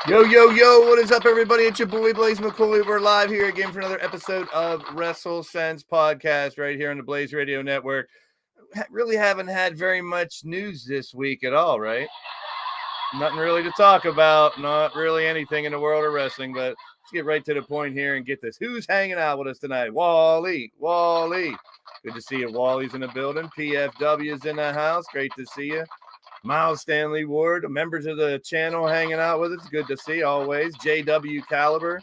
Yo, yo, yo, what is up, everybody? It's your boy, Blaze McCoy. We're live here again for another episode of WrestleSense podcast right here on the Blaze Radio Network. Really haven't had very much news this week at all, right? Nothing really to talk about. Not really anything in the world of wrestling, but let's get right to the point here and get this. Who's hanging out with us tonight? Wally. Good to see you. Wally's in the building. PFW's in the house. Great to see you. Miles Stanley Ward, members of the channel hanging out with us. Good to see always. JW Caliber,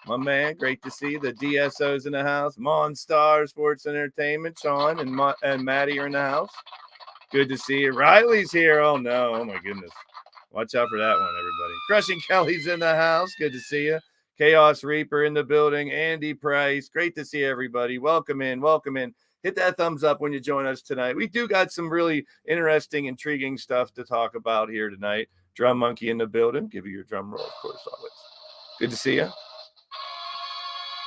my man. Great to see the DSOs in the house. Monstar Sports Entertainment. Sean and Maddie are in the house. Good to see you. Riley's here. Oh, no. Oh, my goodness. Watch out for that one, everybody. Crushing Kelly's in the house. Good to see you. Chaos Reaper in the building. Andy Price. Great to see everybody. Welcome in. Hit that thumbs up when you join us tonight. We do got some really interesting, intriguing stuff to talk about here tonight. Drum Monkey in the building. Give you your drum roll, of course, always. Good to see you.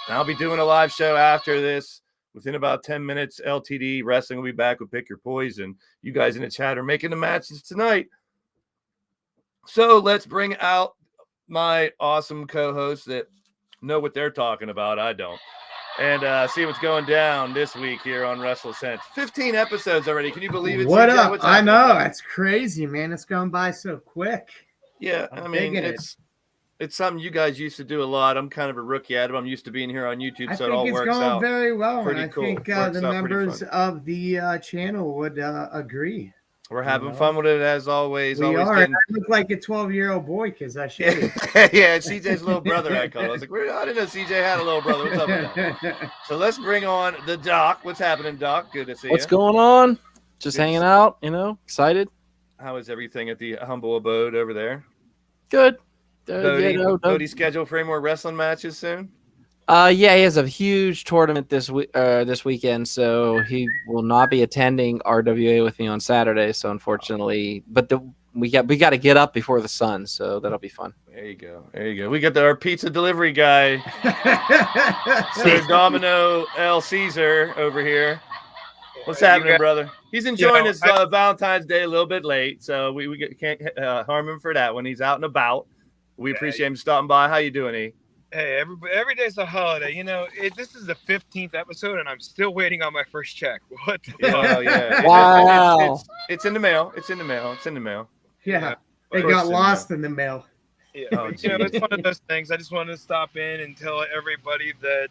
I'll be doing a live show after this. Within about 10 minutes, LTD Wrestling will be back with Pick Your Poison. You guys in the chat are making the matches tonight. So let's bring out my awesome co-hosts that know what they're talking about. I don't. And see what's going down this week here on WrestleSense. 15 episodes already. Can you believe it? What CJ? up? What's I happening? know. It's crazy, man. It's gone by so quick. Yeah, I mean, it's something you guys used to do a lot. I'm kind of a rookie at it. I'm used to being here on YouTube, so it all works out. I think it's going very well, pretty and I cool. think the members of the channel would agree. We're having fun with it as always. We always are. getting... I look like a 12-year-old boy because I showed it. Yeah, CJ's little brother, I call it. I was like, I didn't know CJ had a little brother. What's up with that? So let's bring on the Doc. What's happening, Doc? Good to see you. What's going on? Just hanging out, excited. How is everything at the humble abode over there? Good. Cody scheduled for any more wrestling matches soon? Yeah, he has a huge tournament this weekend, so he will not be attending RWA with me on Saturday. So unfortunately, but we got to get up before the sun, so that'll be fun. There you go. We got our pizza delivery guy, Sir Domino L. Caesar over here. What's happening, brother? He's enjoying his Valentine's Day a little bit late, so we can't harm him for that when he's out and about. We appreciate him stopping by. How you doing, E? Hey, every day's a holiday. This is the 15th episode, and I'm still waiting on my first check. What? Yeah. Wow. It's in the mail. Yeah. They got lost in the mail. Yeah. It's one of those things. I just wanted to stop in and tell everybody that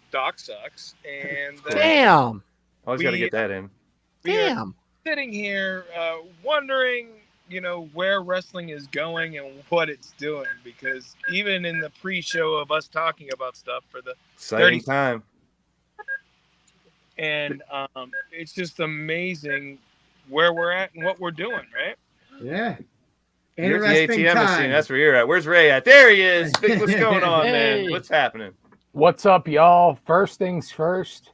Doc sucks. And damn. Always got to get that in. Damn. Sitting here wondering, where wrestling is going and what it's doing, because even in the pre-show of us talking about stuff for the exciting time, and it's just amazing where we're at and what we're doing, right? Yeah. Interesting the ATM time. Machine. That's where you're at. Where's Ray at? There he is. What's going on, man? What's happening? What's up, y'all? First things first.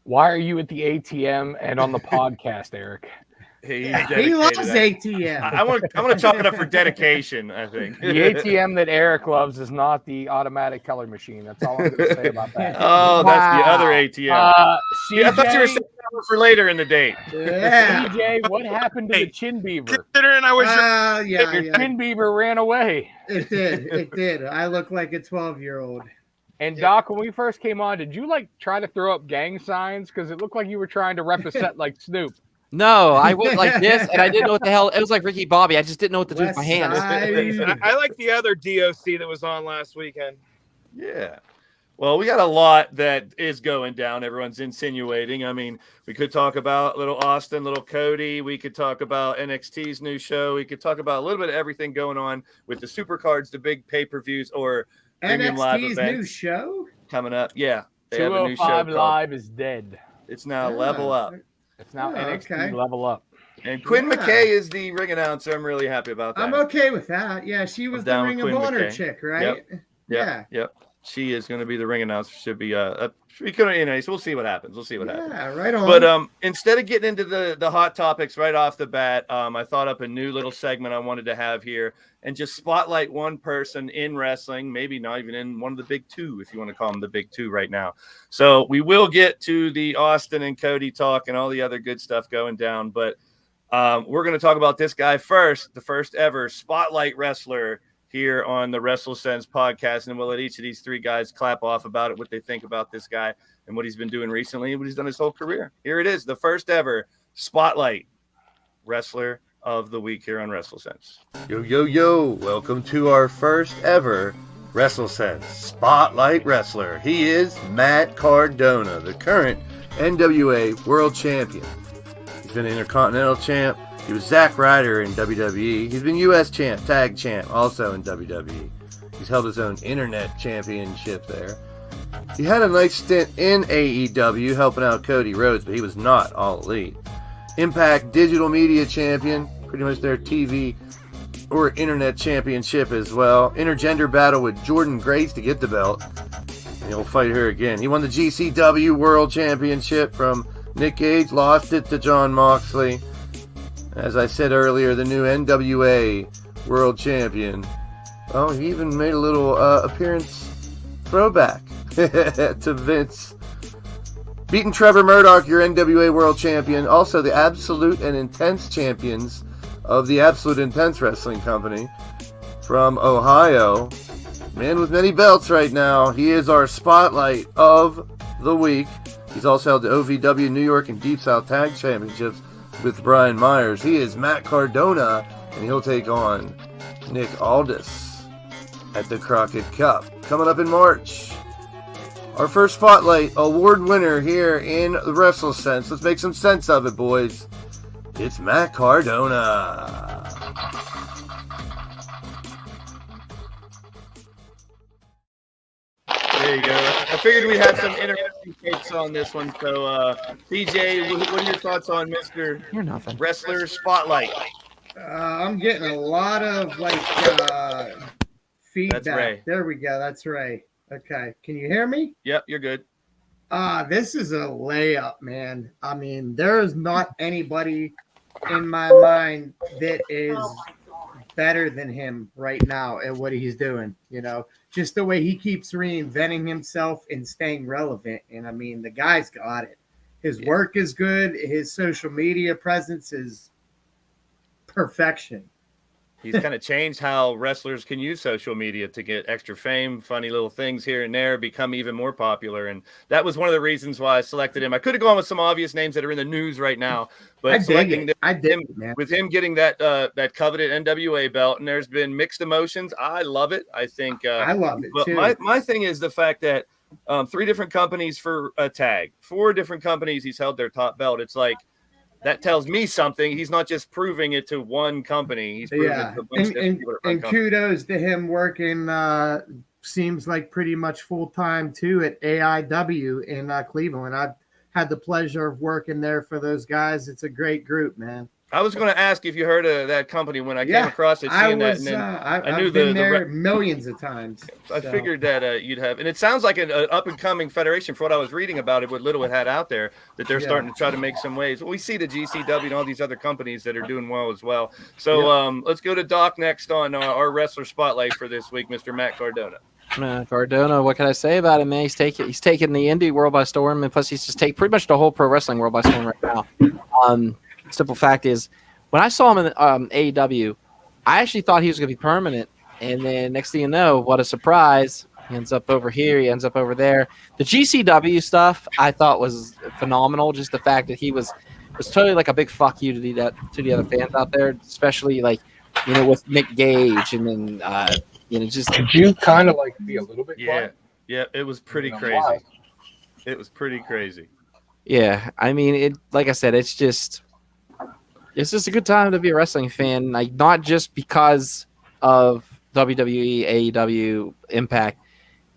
Why are you at the ATM and on the podcast, Eric? He loves ATM. I want to chalk it up for dedication, I think. The ATM that Eric loves is not the automatic teller machine. That's all I'm going to say about that. Oh, wow. That's the other ATM. CJ, I thought you were saying that for later in the date. Yeah. CJ, what happened to the chin beaver? Considering I was your chin beaver ran away. It did. I look like a 12-year-old. And Doc, when we first came on, did you try to throw up gang signs? Because it looked like you were trying to represent like Snoop. No, I went like this, and I didn't know what the hell. It was like Ricky Bobby. I just didn't know what to do with my hands. I like the other DOC that was on last weekend. Yeah. Well, we got a lot that is going down. Everyone's insinuating. I mean, we could talk about little Austin, little Cody. We could talk about NXT's new show. We could talk about a little bit of everything going on with the supercards, the big pay-per-views, or premium live events. NXT's new show? Coming up. Yeah. They have a new show Live is dead. It's now Level Up. It's now NXT Level Up. And Quinn McKay is the ring announcer. I'm really happy about that. I'm okay with that. Yeah, she was the Ring of Honor chick, right? Yep. She is going to be the ring announcer. Should be so we'll see what happens. Yeah, right on. But instead of getting into the hot topics right off the bat, I thought up a new little segment I wanted to have here and just spotlight one person in wrestling, maybe not even in one of the big two, if you want to call them the big two right now. So we will get to the Austin and Cody talk and all the other good stuff going down, but we're going to talk about this guy first, the first ever spotlight wrestler here on the WrestleSense podcast, and we'll let each of these three guys clap off about it, what they think about this guy and what he's been doing recently and what he's done his whole career. Here it is, the first ever Spotlight Wrestler of the Week here on WrestleSense. Yo, welcome to our first ever WrestleSense Spotlight Wrestler. He is Matt Cardona, the current NWA World Champion. He's been Intercontinental Champ. He was Zack Ryder in WWE. He's been U.S. Champ, Tag Champ, also in WWE. He's held his own Internet Championship there. He had a nice stint in AEW helping out Cody Rhodes, but he was not All Elite. Impact Digital Media Champion, pretty much their TV or Internet Championship as well. Intergender battle with Jordan Grace to get the belt. And he'll fight her again. He won the GCW World Championship from Nick Gage, lost it to Jon Moxley. As I said earlier, the new NWA World Champion. Oh, he even made a little appearance throwback to Vince. Beating Trevor Murdoch, your NWA World Champion. Also the Absolute and Intense Champions of the Absolute Intense Wrestling Company from Ohio. Man with many belts right now. He is our Spotlight of the Week. He's also held the OVW New York and Deep South Tag Championships with Brian Myers. He is Matt Cardona, and he'll take on Nick Aldis at the Crockett Cup coming up in March. Our first Spotlight award winner here in the WrestleSense. Let's make some sense of it, boys. It's Matt Cardona. There you go. I figured we had some interesting takes on this one. So, CJ, what are your thoughts on Mr. You're nothing. Wrestler Spotlight? I'm getting a lot of feedback. That's Ray. There we go. That's Ray. Okay. Can you hear me? Yep, you're good. This is a layup, man. I mean, there is not anybody in my mind that is better than him right now at what he's doing. You know, just the way he keeps reinventing himself and staying relevant. And I mean, the guy's got it. His work is good. His social media presence is perfection. He's kind of changed how wrestlers can use social media to get extra fame, funny little things here and there, become even more popular. And that was one of the reasons why I selected him. I could have gone with some obvious names that are in the news right now, but selecting him, with him getting that that coveted NWA belt, and there's been mixed emotions. I love it. I think I love it but too. My thing is the fact that 3 different companies for a tag, 4 different companies he's held their top belt. It's like, that tells me something. He's not just proving it to one company. He's proving it to a bunch of different and companies. Kudos to him working, seems like pretty much full-time, too, at AIW in Cleveland. I've had the pleasure of working there for those guys. It's a great group, man. I was going to ask if you heard of that company when I came across it, seeing that. And then I knew I've been there millions of times. I figured that you'd have, and it sounds like an up-and-coming federation for what I was reading about it, what little it had out there, that they're starting to try to make some waves. Well, we see the GCW and all these other companies that are doing well as well. So let's go to Doc next on our wrestler spotlight for this week, Mr. Matt Cardona. Cardona, what can I say about him, man? He's taking the indie world by storm, and plus he's just taking pretty much the whole pro wrestling world by storm right now. Simple fact is, when I saw him in AEW, I actually thought he was going to be permanent. And then next thing you know, what a surprise. He ends up over here. He ends up over there. The GCW stuff I thought was phenomenal. Just the fact that he was totally like a big fuck you to the other fans out there, especially like, you know, with Nick Gage. And then, you know, just. Could you kind of like be a little bit quiet? Yeah, it was pretty crazy. Why? It was pretty crazy. Yeah, I mean, it. Like I said, it's just a good time to be a wrestling fan. Like, not just because of WWE, AEW, Impact.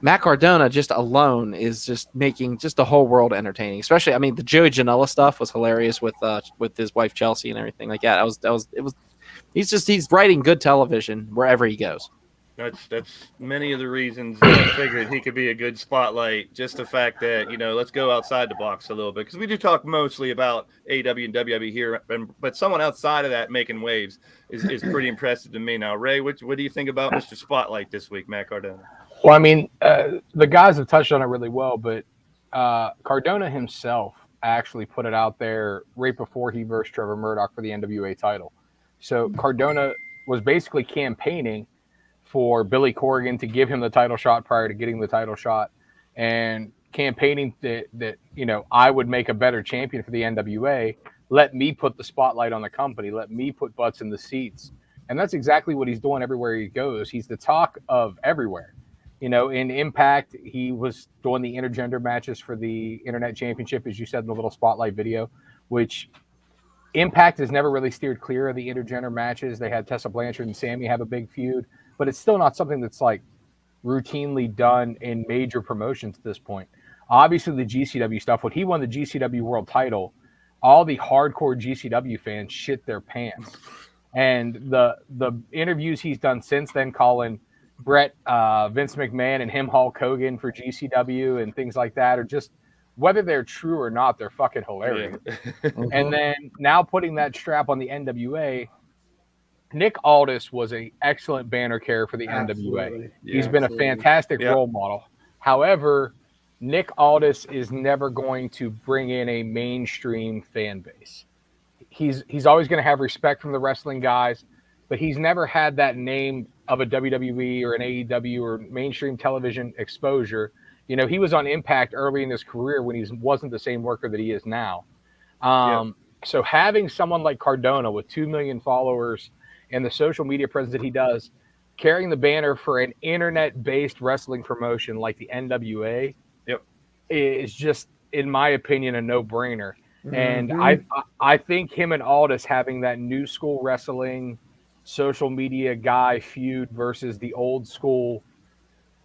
Matt Cardona just alone is just making just the whole world entertaining. Especially, I mean, the Joey Janela stuff was hilarious with his wife Chelsea and everything like that. He's writing good television wherever he goes. That's many of the reasons I figured he could be a good spotlight. Just the fact that, you know, let's go outside the box a little bit, because we do talk mostly about AEW and WWE here, but someone outside of that making waves is pretty impressive to me. Now, Ray, what do you think about Mr. Spotlight this week, Matt Cardona? Well, I mean, the guys have touched on it really well, but Cardona himself actually put it out there right before he versed Trevor Murdoch for the NWA title. So Cardona was basically campaigning for Billy Corgan to give him the title shot prior to getting the title shot, and campaigning that I would make a better champion for the NWA. Let me put the spotlight on the company. Let me put butts in the seats. And that's exactly what he's doing everywhere he goes. He's the talk of everywhere. In Impact, he was doing the intergender matches for the Internet Championship, as you said in the little spotlight video, which Impact has never really steered clear of the intergender matches. They had Tessa Blanchard and Sammy have a big feud, but it's still not something that's like routinely done in major promotions at this point. Obviously, the GCW stuff, when he won the GCW world title, all the hardcore GCW fans shit their pants. And the interviews he's done since then, calling Brett, Vince McMahon, and him Hulk Hogan for GCW and things like that, are just, whether they're true or not, they're fucking hilarious. Yeah. And then now putting that strap on the NWA, Nick Aldis was an excellent banner carrier for the NWA. Yeah, he's been a fantastic role model. However, Nick Aldis is never going to bring in a mainstream fan base. He's always going to have respect from the wrestling guys, but he's never had that name of a WWE or an AEW or mainstream television exposure. He was on Impact early in his career when he wasn't the same worker that he is now. So having someone like Cardona with 2 million followers and the social media presence that he does, carrying the banner for an internet-based wrestling promotion like the NWA is just, in my opinion, a no-brainer. And I think him and Aldis having that new school wrestling social media guy feud versus the old school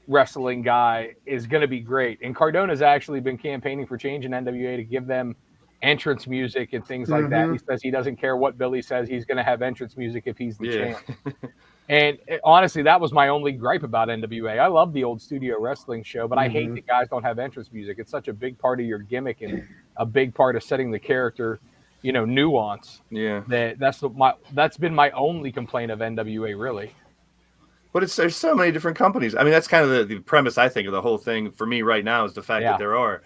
wrestling guy is going to be great. And Cardona's actually been campaigning for change in NWA to give them entrance music and things like that. He says he doesn't care what Billy says. He's going to have entrance music if he's the champ. And honestly, that was my only gripe about NWA. I love the old studio wrestling show, but I hate that guys don't have entrance music. It's such a big part of your gimmick and a big part of setting the character, nuance. Yeah. That's been my only complaint of NWA, really. But there's so many different companies. I mean, that's kind of the premise, I think, of the whole thing for me right now, is the fact that there are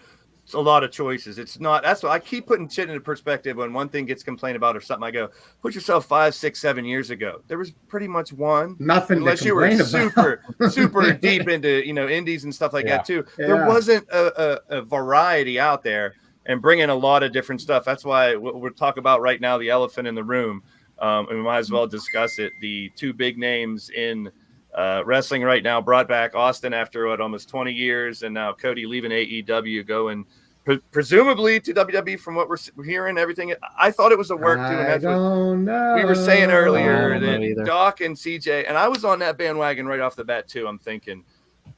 a lot of choices. It's not, that's what I keep putting shit into perspective. When one thing gets complained about or something, I go, put yourself 5, 6, 7 years ago. There was pretty much one. Nothing. Unless you were super deep into, indies and stuff like that too. Yeah. There wasn't a variety out there, and bringing a lot of different stuff. That's why what we're talking about right now, the elephant in the room, and we might as well discuss it. The two big names in wrestling right now brought back Austin after almost 20 years, and now Cody leaving AEW, going presumably to WWE. From what we're hearing, everything, I thought it was a work too, and that's what we were saying earlier, that Doc and CJ, and I was on that bandwagon right off the bat too. I'm thinking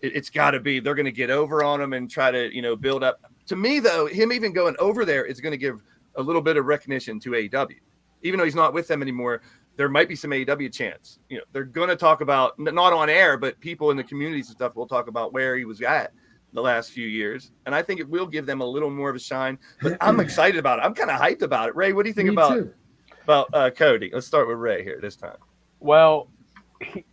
it's got to be, they're going to get over on them and try to build up. To me though, him even going over there is going to give a little bit of recognition to AEW, even though he's not with them anymore. There might be some AEW chance. They're going to talk about, not on air, but people in the communities and stuff will talk about where he was at the last few years. And I think it will give them a little more of a shine. But I'm excited about it. I'm kind of hyped about it. Ray, what do you think about Cody? Let's start with Ray here this time. Well,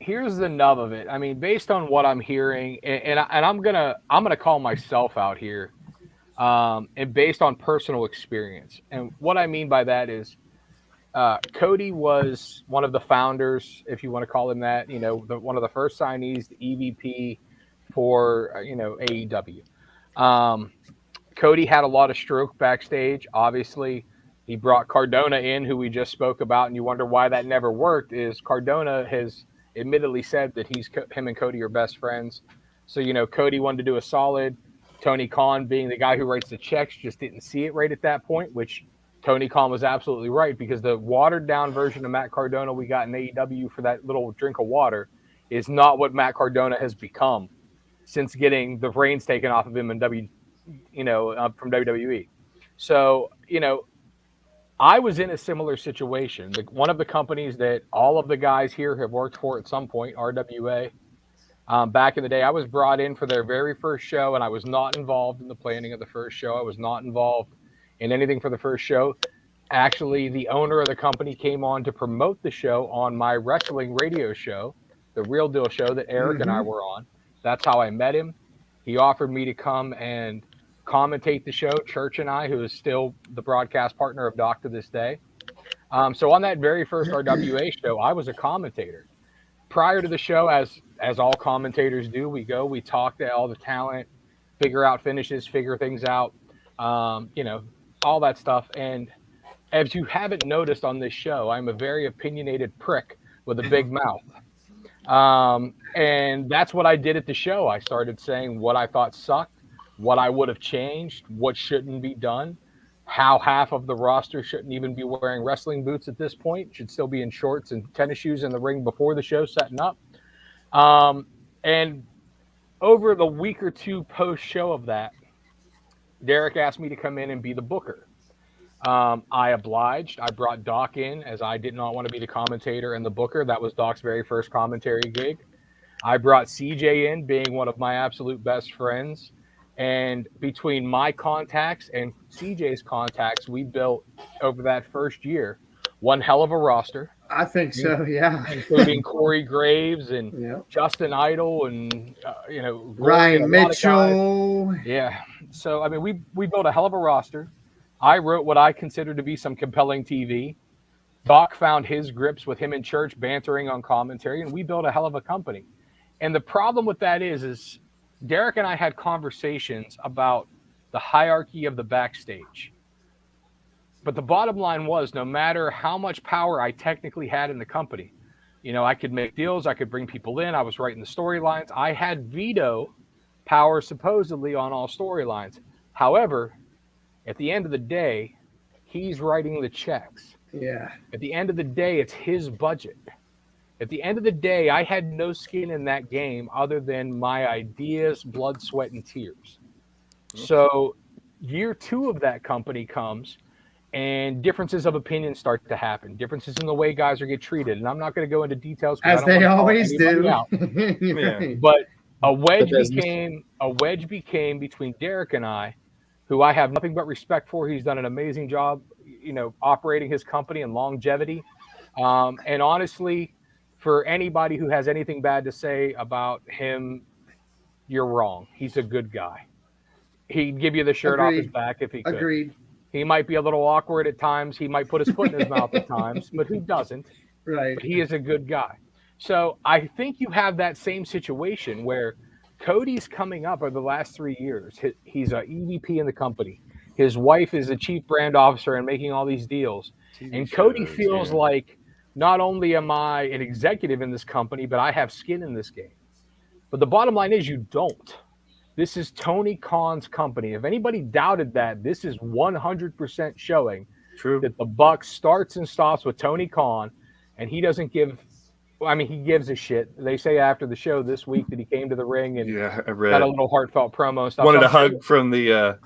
here's the nub of it. I mean, based on what I'm hearing, and I'm gonna call myself out here, and based on personal experience. And what I mean by that is, Cody was one of the founders, if you want to call him that, one of the first signees, the EVP for, AEW. Cody had a lot of stroke backstage. Obviously, he brought Cardona in, who we just spoke about, and you wonder why that never worked. Is Cardona has admittedly said that him and Cody are best friends. So, Cody wanted to do a solid. Tony Khan, being the guy who writes the checks, just didn't see it right at that point, which Tony Khan was absolutely right, because the watered-down version of Matt Cardona we got in AEW for that little drink of water is not what Matt Cardona has become since getting the reins taken off of him in from WWE. So, I was in a similar situation. One of the companies that all of the guys here have worked for at some point, RWA. Back in the day, I was brought in for their very first show, and I was not involved in the planning of the first show. I was not involved in anything for the first show. Actually, the owner of the company came on to promote the show on my wrestling radio show, the Real Deal show that Eric and I were on. That's how I met him. He offered me to come and commentate the show, Church and I, who is still the broadcast partner of Doc to this day. So on that very first RWA show, I was a commentator. Prior to the show, as as all commentators do, we talk to all the talent, figure out finishes, figure things out, all that stuff. And as you haven't noticed on this show, I'm a very opinionated prick with a big mouth. And that's what I did at the show. I started saying what I thought sucked, what I would have changed, what shouldn't be done, how half of the roster shouldn't even be wearing wrestling boots at this point, should still be in shorts and tennis shoes in the ring before the show setting up. And over the week or two post show of that, Derek asked me to come in and be the booker. I obliged. I brought Doc in as I did not want to be the commentator and the booker. That was Doc's very first commentary gig. I brought CJ in, being one of my absolute best friends. And between my contacts and CJ's contacts, we built over that first year one hell of a roster. I think so, yeah. Including Corey Graves and Justin Idol and Ryan Mitchell. Yeah. So I mean, we built a hell of a roster. I wrote what I consider to be some compelling TV. Doc found his grips with him in church bantering on commentary, and we built a hell of a company. And the problem with that is Derek and I had conversations about the hierarchy of the backstage. But the bottom line was, no matter how much power I technically had in the company, I could make deals, I could bring people in, I was writing the storylines. I had veto power supposedly on all storylines. However, at the end of the day, he's writing the checks. Yeah. At the end of the day, it's his budget. At the end of the day, I had no skin in that game other than my ideas, blood, sweat, and tears. So year 2 of that company comes, and differences of opinion start to happen. Differences in the way guys are get treated. And I'm not going to go into details. As they always do. But a wedge became between Derek and I, who I have nothing but respect for. He's done an amazing job, operating his company and longevity. And honestly, for anybody who has anything bad to say about him, you're wrong. He's a good guy. He'd give you the shirt off his back if he could. Agreed. He might be a little awkward at times. He might put his foot in his mouth at times, but who doesn't? Right. But he is a good guy. So I think you have that same situation where Cody's coming up over the last 3 years. He's an EVP in the company. His wife is a chief brand officer and making all these deals. And Cody feels like, not only am I an executive in this company, but I have skin in this game. But the bottom line is you don't. This is Tony Khan's company. If anybody doubted that, this is 100% showing that the buck starts and stops with Tony Khan, and he doesn't give – he gives a shit. They say after the show this week that he came to the ring and got a little heartfelt promo and stuff. Wanted a hug from the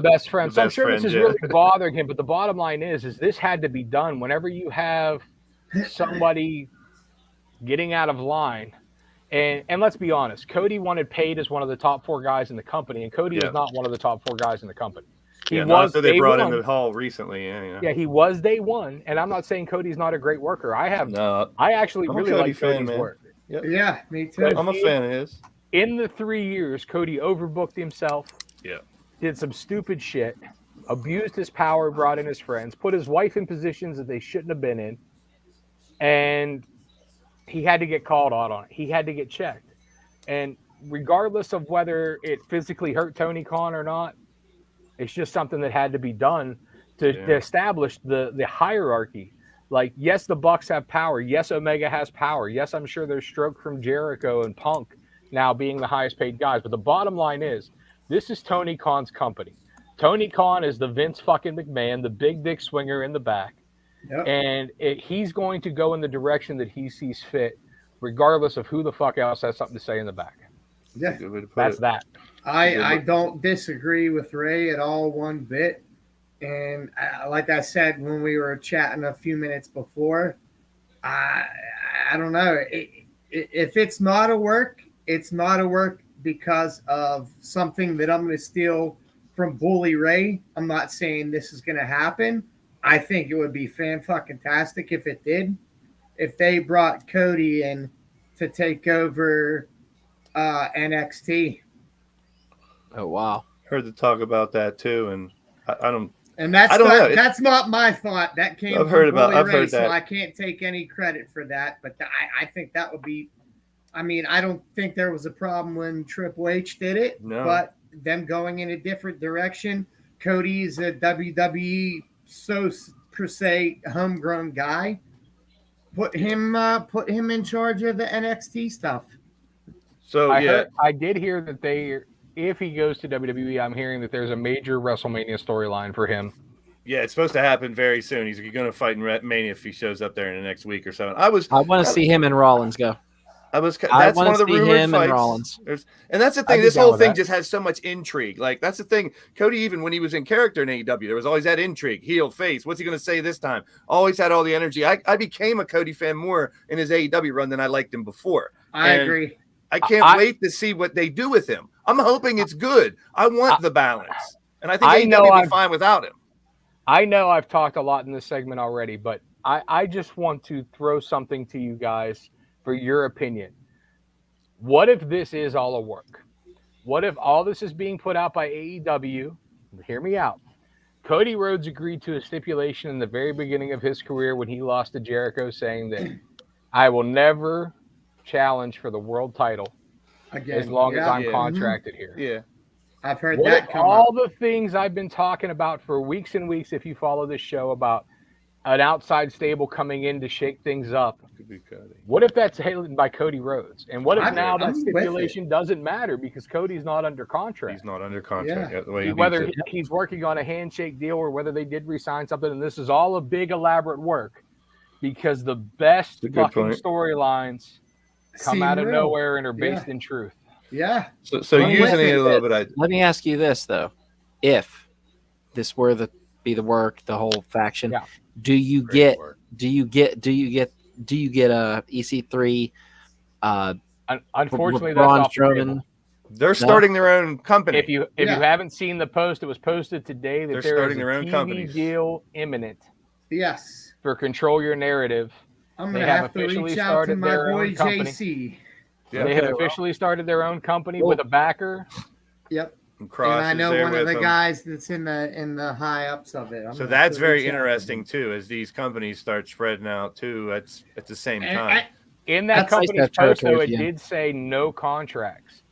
best friend. So I'm sure friend, this is really bothering him. But the bottom line is this had to be done whenever you have somebody getting out of line. And let's be honest, Cody wanted paid as one of the top 4 guys in the company, and Cody is not one of the top 4 guys in the company. He was they brought in the Hall recently. Yeah, he was day one, and I'm not saying Cody's not a great worker. I actually really like Cody's work. Yep. Yeah, me too. I'm a fan of his. In the 3 years, Cody overbooked himself. Yeah. Did some stupid shit, abused his power, brought in his friends, put his wife in positions that they shouldn't have been in, and he had to get called out on it. He had to get checked. And regardless of whether it physically hurt Tony Khan or not, it's just something that had to be done to establish the hierarchy. Like, yes, the Bucks have power. Yes, Omega has power. Yes, I'm sure there's stroke from Jericho and Punk now being the highest paid guys. But the bottom line is, this is Tony Khan's company. Tony Khan is the Vince fucking McMahon, the big dick swinger in the back. Yep. And he's going to go in the direction that he sees fit, regardless of who the fuck else has something to say in the back. Yeah, that's that. I don't disagree with Ray at all one bit. And like I said when we were chatting a few minutes before, I don't know. If it's not a work, it's not a work because of something that I'm going to steal from Bully Ray. I'm not saying this is going to happen. I think it would be fan-fucking-tastic if it did. If they brought Cody in to take over NXT. Oh, wow. Heard the talk about that too, and I don't. And that's not my thought. That came. I've heard that. So I can't take any credit for that, but I think that would be I mean, I don't think there was a problem when Triple H did it, No. but them going in a different direction. Cody's a WWE per se homegrown guy. Put him in charge of the NXT stuff. So I did hear that if he goes to WWE, I'm hearing that there's a major WrestleMania storyline for him. Yeah, it's supposed to happen very soon. He's going to fight in Mania if he shows up there in the next week or so. I want to see him and Rollins go. That's one of the rumored fights. And Rollins. And that's the thing. This whole thing just has so much intrigue. Like, that's the thing. Cody, even when he was in character in AEW, there was always that intrigue. Heel, face. What's he going to say this time? Always had all the energy. I became a Cody fan more in his AEW run than I liked him before. I agree. I can't wait to see what they do with him. I'm hoping it's good. I want the balance. And I think AEW will be fine without him. I know I've talked a lot in this segment already, but I just want to throw something to you guys for your opinion. What if this is all a work? What if all this is being put out by AEW? Hear me out. Cody Rhodes agreed to a stipulation in the very beginning of his career when he lost to Jericho, saying that I will never challenge for the world title as long as I'm contracted here. Yeah. I've heard What that if come all up. the things I've been talking about for weeks and weeks, if you follow this show, about an outside stable coming in to shake things up, what if that's handled by Cody Rhodes? And what if now that stipulation doesn't matter because Cody's not under contract? He's not under contract. Yeah. The way Whether he's working on a handshake deal or whether they did re-sign something, and this is all a big elaborate work because the best fucking storylines come out of nowhere and are based in truth. Yeah. So using it a little bit. Let me ask you this though: if this were the the whole faction, do you get a EC3? Unfortunately, Braun that's off the Strowman. table. They're starting their own company. If you haven't seen the post, it was posted today that They're there starting is a their own TV companies. deal imminent Yes. for Control Your Narrative. I'm going to have to reach out to my boy JC. Yeah. They have officially started their own company with a backer. Yep. And I know one of the guys that's in the high ups of it. So that's very interesting too, as these companies start spreading out too. At the same time. In that company's post, though, it did say no contracts.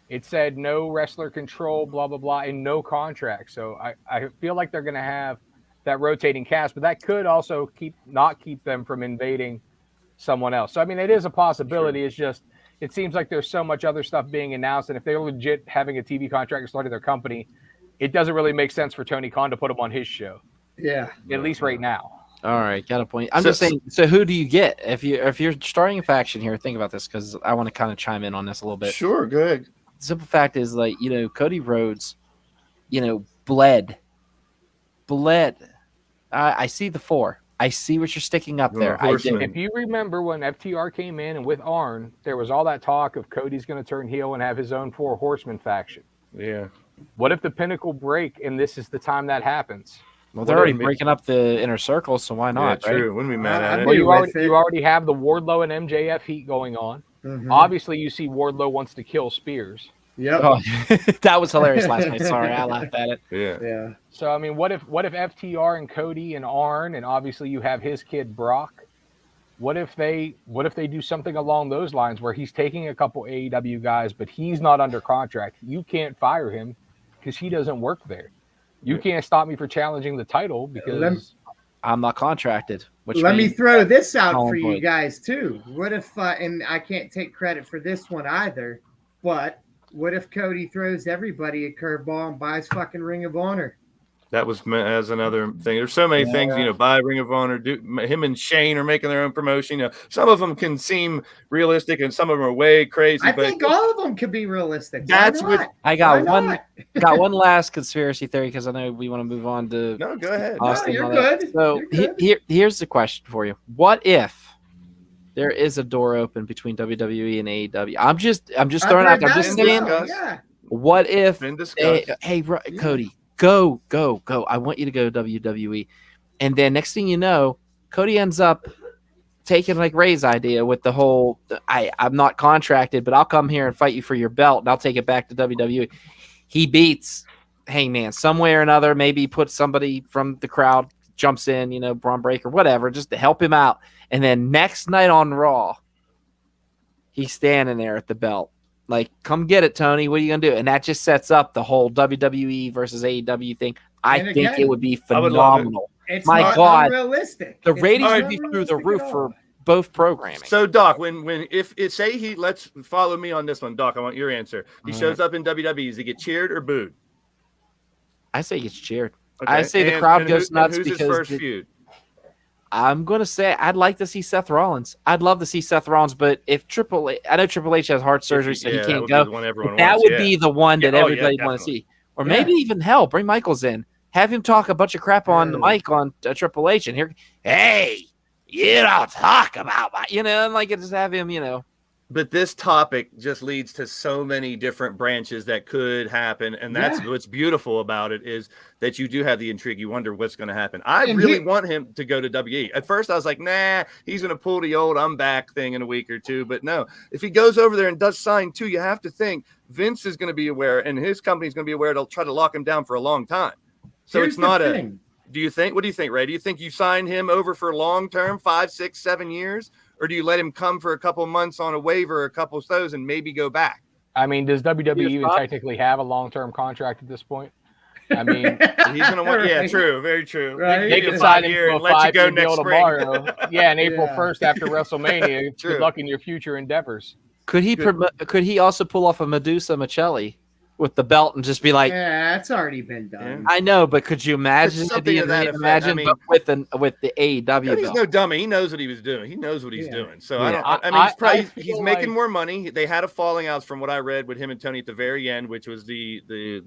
It said no wrestler control, blah blah blah, and no contracts. So I feel like they're going to have that rotating cast, but that could also not keep them from invading someone else. So I mean, it is a possibility. Sure. It's just. It seems like there's so much other stuff being announced, and if they're legit having a TV contract and starting their company, it doesn't really make sense for Tony Khan to put them on his show. Yeah, at least right now. All right, got a point. I'm just saying. So, who do you get if you're starting a faction here? Think about this because I want to kind of chime in on this a little bit. Sure, go ahead. The simple fact is, like, Cody Rhodes, bled. I see the 4. I see what you're sticking up there. If you remember when FTR came in and with Arn, there was all that talk of Cody's going to turn heel and have his own 4 Horsemen faction. Yeah. What if the Pinnacle break and this is the time that happens? Well, they're already breaking up the inner circle, so why not? Yeah, true. Right? Wouldn't be mad at it. Well, you already have the Wardlow and MJF heat going on. Mm-hmm. Obviously, you see Wardlow wants to kill Spears. Yep. Oh, that was hilarious last night. Sorry, I laughed at it. Yeah. So I mean, what if FTR and Cody and Arn, and obviously you have his kid Brock? What if they do something along those lines where he's taking a couple AEW guys, but he's not under contract? You can't fire him because he doesn't work there. You can't stop me for challenging the title because I'm not contracted. Let me throw this out for you guys too. What if, and I can't take credit for this one either, but what if Cody throws everybody a curveball and buys fucking Ring of Honor? That was as another thing. There's so many things, buy Ring of Honor. Him and Shane are making their own promotion. Some of them can seem realistic, and some of them are way crazy. I think all of them could be realistic. That's what I got. One last conspiracy theory because I know we want to move on to. No, go ahead. Austin, you're good. So here's the question for you: what if there is a door open between WWE and AEW? I'm just throwing out there. I'm just saying. What if? Hey, Cody. Go. I want you to go to WWE. And then next thing you know, Cody ends up taking like Ray's idea with the whole, I'm not contracted, but I'll come here and fight you for your belt, and I'll take it back to WWE. He beats Hangman some way or another, maybe put somebody from the crowd, jumps in, Braun Breaker, whatever, just to help him out. And then next night on Raw, he's standing there at the belt. Like, come get it, Tony. What are you going to do? And that just sets up the whole WWE versus AEW thing. I And think again, it would be I would love it. phenomenal. It's My not God. unrealistic. The It's ratings not would be through the unrealistic roof at for all. both programming. So, Doc, if say he let's follow me on this one, Doc. I want your answer. He All shows up in WWE. Does he get cheered or booed? I say he gets cheered. Okay. I say the crowd goes nuts who's because his first feud? I'm going to say I'd like to see Seth Rollins. I'd love to see Seth Rollins, but if Triple H, I know Triple H has heart surgery, so he that can't would go. be the one everyone That wants, would yeah. be the one that Yeah, everybody want to definitely. see. Or Yeah. maybe even hell, bring Michaels in. Have him talk a bunch of crap on the Yeah. mic on Triple H, and here, hey, you don't talk about my, and like just have him, But this topic just leads to so many different branches that could happen, and that's Yeah. what's beautiful about it is that you do have the intrigue. You wonder what's going to happen. I And really want him to go to WWE. At first, I was like, nah, he's going to pull the old "I'm back" thing in a week or two. But no, if he goes over there and does sign too, you have to think Vince is going to be aware, and his company is going to be aware. They'll try to lock him down for a long time. So Here's it's not the a. thing. Do you think? What do you think, Ray? Do you think you sign him over for long term, 5, 6, 7 years? Or do you let him come for a couple months on a waiver, a couple of those, and maybe go back? I mean, does WWE Yes, even Bob? technically have a long-term contract at this point? I mean, He's gonna want. Yeah, Right. true, very true. Right. They they can could give sign 5 him years to a and let you go 5-year next deal spring. tomorrow. Yeah, in April Yeah. 1st after WrestleMania. True. Good luck in your future endeavors. Could he also pull off a Medusa Michelli with the belt and just be like, Yeah, it's already been done. I know, but could you imagine? It's something to that effect. Imagine I mean- but with the AEW He's belt. no dummy. He knows what he was doing. He knows what he's Yeah. doing. So Yeah. I mean, he's I he's feel making like- more money. They had a falling out from what I read with him and Tony at the very end, which was the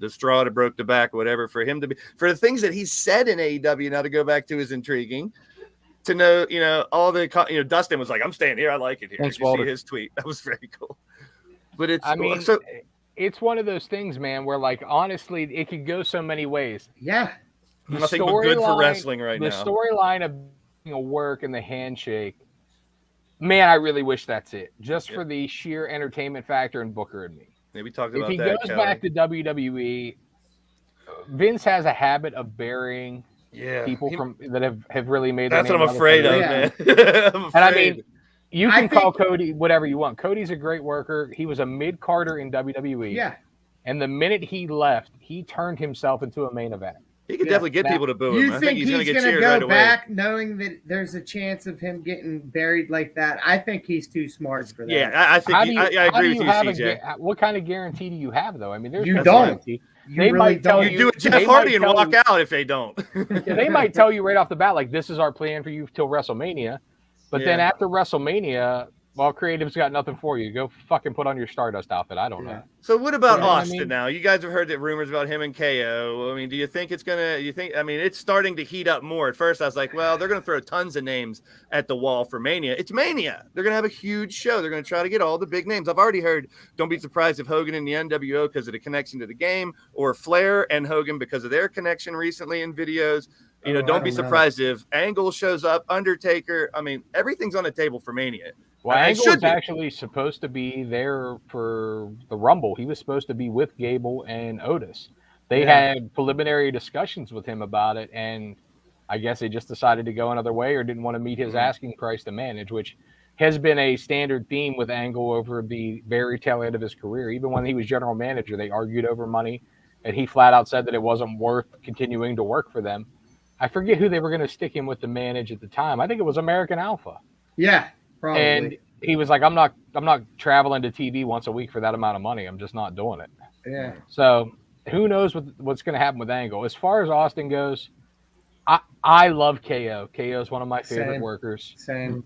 straw that broke the back, or whatever. For him to be for the things that he said in AEW. Now to go back to is intriguing. To know, all the Dustin was like, "I'm staying here. I like it here." Thanks, Did you see Walter. his tweet? That was very cool. But it's I mean, so it's one of those things, man, where like honestly, it could go so many ways. Yeah. The nothing but good for storyline- wrestling right the now. storyline of work and the handshake, man, I really wish that's it. Just for the sheer entertainment factor and Booker and me. Yeah, we talked If about he that. goes Kelly. back to WWE, Vince has a habit of burying yeah, people he- from that have really made. their that's what name I'm afraid of, Yeah. man. I'm And I afraid. mean, you I can call think- Cody whatever you want. Cody's a great worker. He was a mid-carder in WWE. Yeah. And the minute he left, he turned himself into a main event. he could yeah, definitely get that- people to boo him. You I think he's going to he's get going to cheered go right away. back knowing that there's a chance of him getting buried like that? I think he's too smart for that. Yeah, I think How do you, I how agree do with you you, have CJ. what kind of guarantee do you have, though? I mean, there's You no don't. guarantee. You They really might tell don't. You do it They Jeff Hardy might and tell walk you- out if they don't. Yeah, they might tell you right off the bat, like, this is our plan for you till WrestleMania. But then Yeah. after WrestleMania, well, creative's got nothing for you. Go fucking put on your Stardust outfit. I don't know. Yeah. So what about You know what I Austin mean? now? You guys have heard that rumors about him and KO. I mean, do you think it's gonna? I mean, it's starting to heat up more. At first, I was like, well, they're gonna throw tons of names at the wall for Mania. It's Mania. They're gonna have a huge show. They're gonna try to get all the big names. I've already heard. Don't be surprised if Hogan and the NWO because of the connection to the game, or Flair and Hogan because of their connection recently in videos. Oh, I don't be don't know. surprised if Angle shows up, Undertaker. I mean, everything's on the table for Mania. Well, It Angle should was be. actually supposed to be there for the Rumble. He was supposed to be with Gable and Otis. They Yeah. had preliminary discussions with him about it, and I guess they just decided to go another way or didn't want to meet his Mhm. asking price to manage, which has been a standard theme with Angle over the very tail end of his career. Even when he was general manager, they argued over money, and he flat out said that it wasn't worth continuing to work for them. I forget who they were going to stick him with to manage at the time. I think it was American Alpha. Yeah, probably. And he was like, I'm not traveling to TV once a week for that amount of money. I'm just not doing it. yeah. So who knows what's going to happen with Angle. As far as Austin goes, I love KO. KO is one of my favorite Same. workers. Same.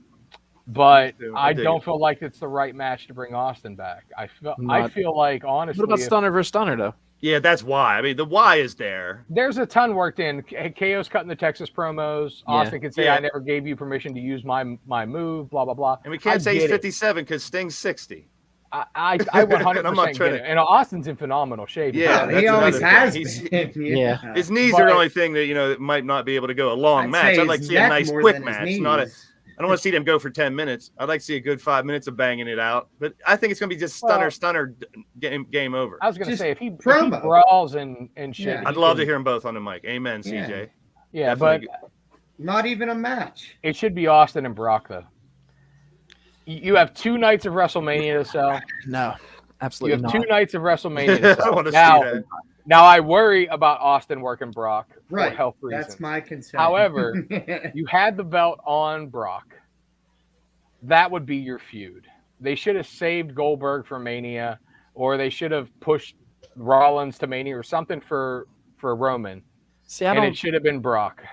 But Me too. I I dig don't it. feel like it's the right match to bring Austin back. I Not- feel like, honestly, What about if- Stunner versus Stunner, though? Yeah, that's why. I mean, the why is there. there's a ton worked in. KO's cutting the Texas promos. Yeah. Austin can say, Yeah. I never gave you permission to use my move, blah, blah, blah. And we can't I say he's get it. 57 because Sting's 60. I 100% I'm not get trying it. to- And Austin's in phenomenal shape. Yeah, he that's always another has thing. been. Yeah. His knees But- are the only thing that might not be able to go a long I'd match. say I'd like to his see a neck nice more quick than his match. knees. I don't want to see them go for 10 minutes. I'd like to see a good 5 minutes of banging it out. But I think it's going to be just stunner, game over. I was going to Just say, if he promo. brawls and shit. Yeah. he I'd love to can- hear them both on the mic. Amen, CJ. Yeah, but Definitely. Not even a match. it should be Austin and Brock, though. You have 2 nights of WrestleMania to sell. No, You absolutely have not. 2 nights of WrestleMania to I sell. want to see now, that. now, I worry about Austin working Brock for Right. health reasons. That's my concern. However, you had the belt on Brock. That would be your feud. They should have saved Goldberg for Mania, or they should have pushed Rollins to Mania or something for Roman. See, And it should have been Brock.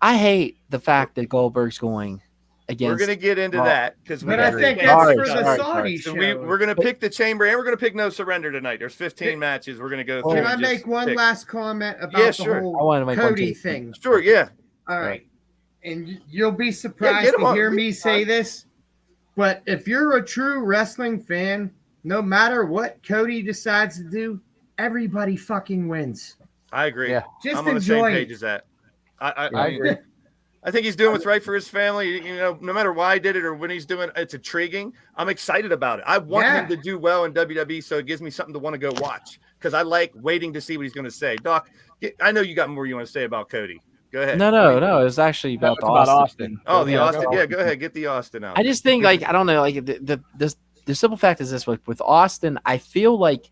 I hate the fact that Goldberg's going against. We're gonna get into Raw. that because but I think that's Sorry, for the sorry, Saudi so show. we're gonna pick the chamber and we're gonna pick no surrender tonight. There's 15 matches we're gonna go through. Can I and make just one pick. last comment about Yeah, the sure. I whole wanted to make one Cody too. thing? Sure, yeah. All right. And you'll be surprised get 'em to on. hear me say this, but if you're a true wrestling fan, no matter what Cody decides to do, everybody fucking wins. I agree. Yeah. Just I'm on the same enjoy page it. as that. I agree. agree. I think he's doing what's right for his family. You know, no matter why he did it or when he's doing it, it's intriguing. I'm excited about it. I want him to do well in WWE, so it gives me something to want to go watch because I like waiting to see what he's going to say. Doc, I know you got more you want to say about Cody. Go ahead. No. It was actually about it's the about Austin. Oh, the Yeah, Austin. go. Yeah, go ahead. Get the Austin out. I just think, like, I don't know, like the simple fact is this: with Austin, I feel like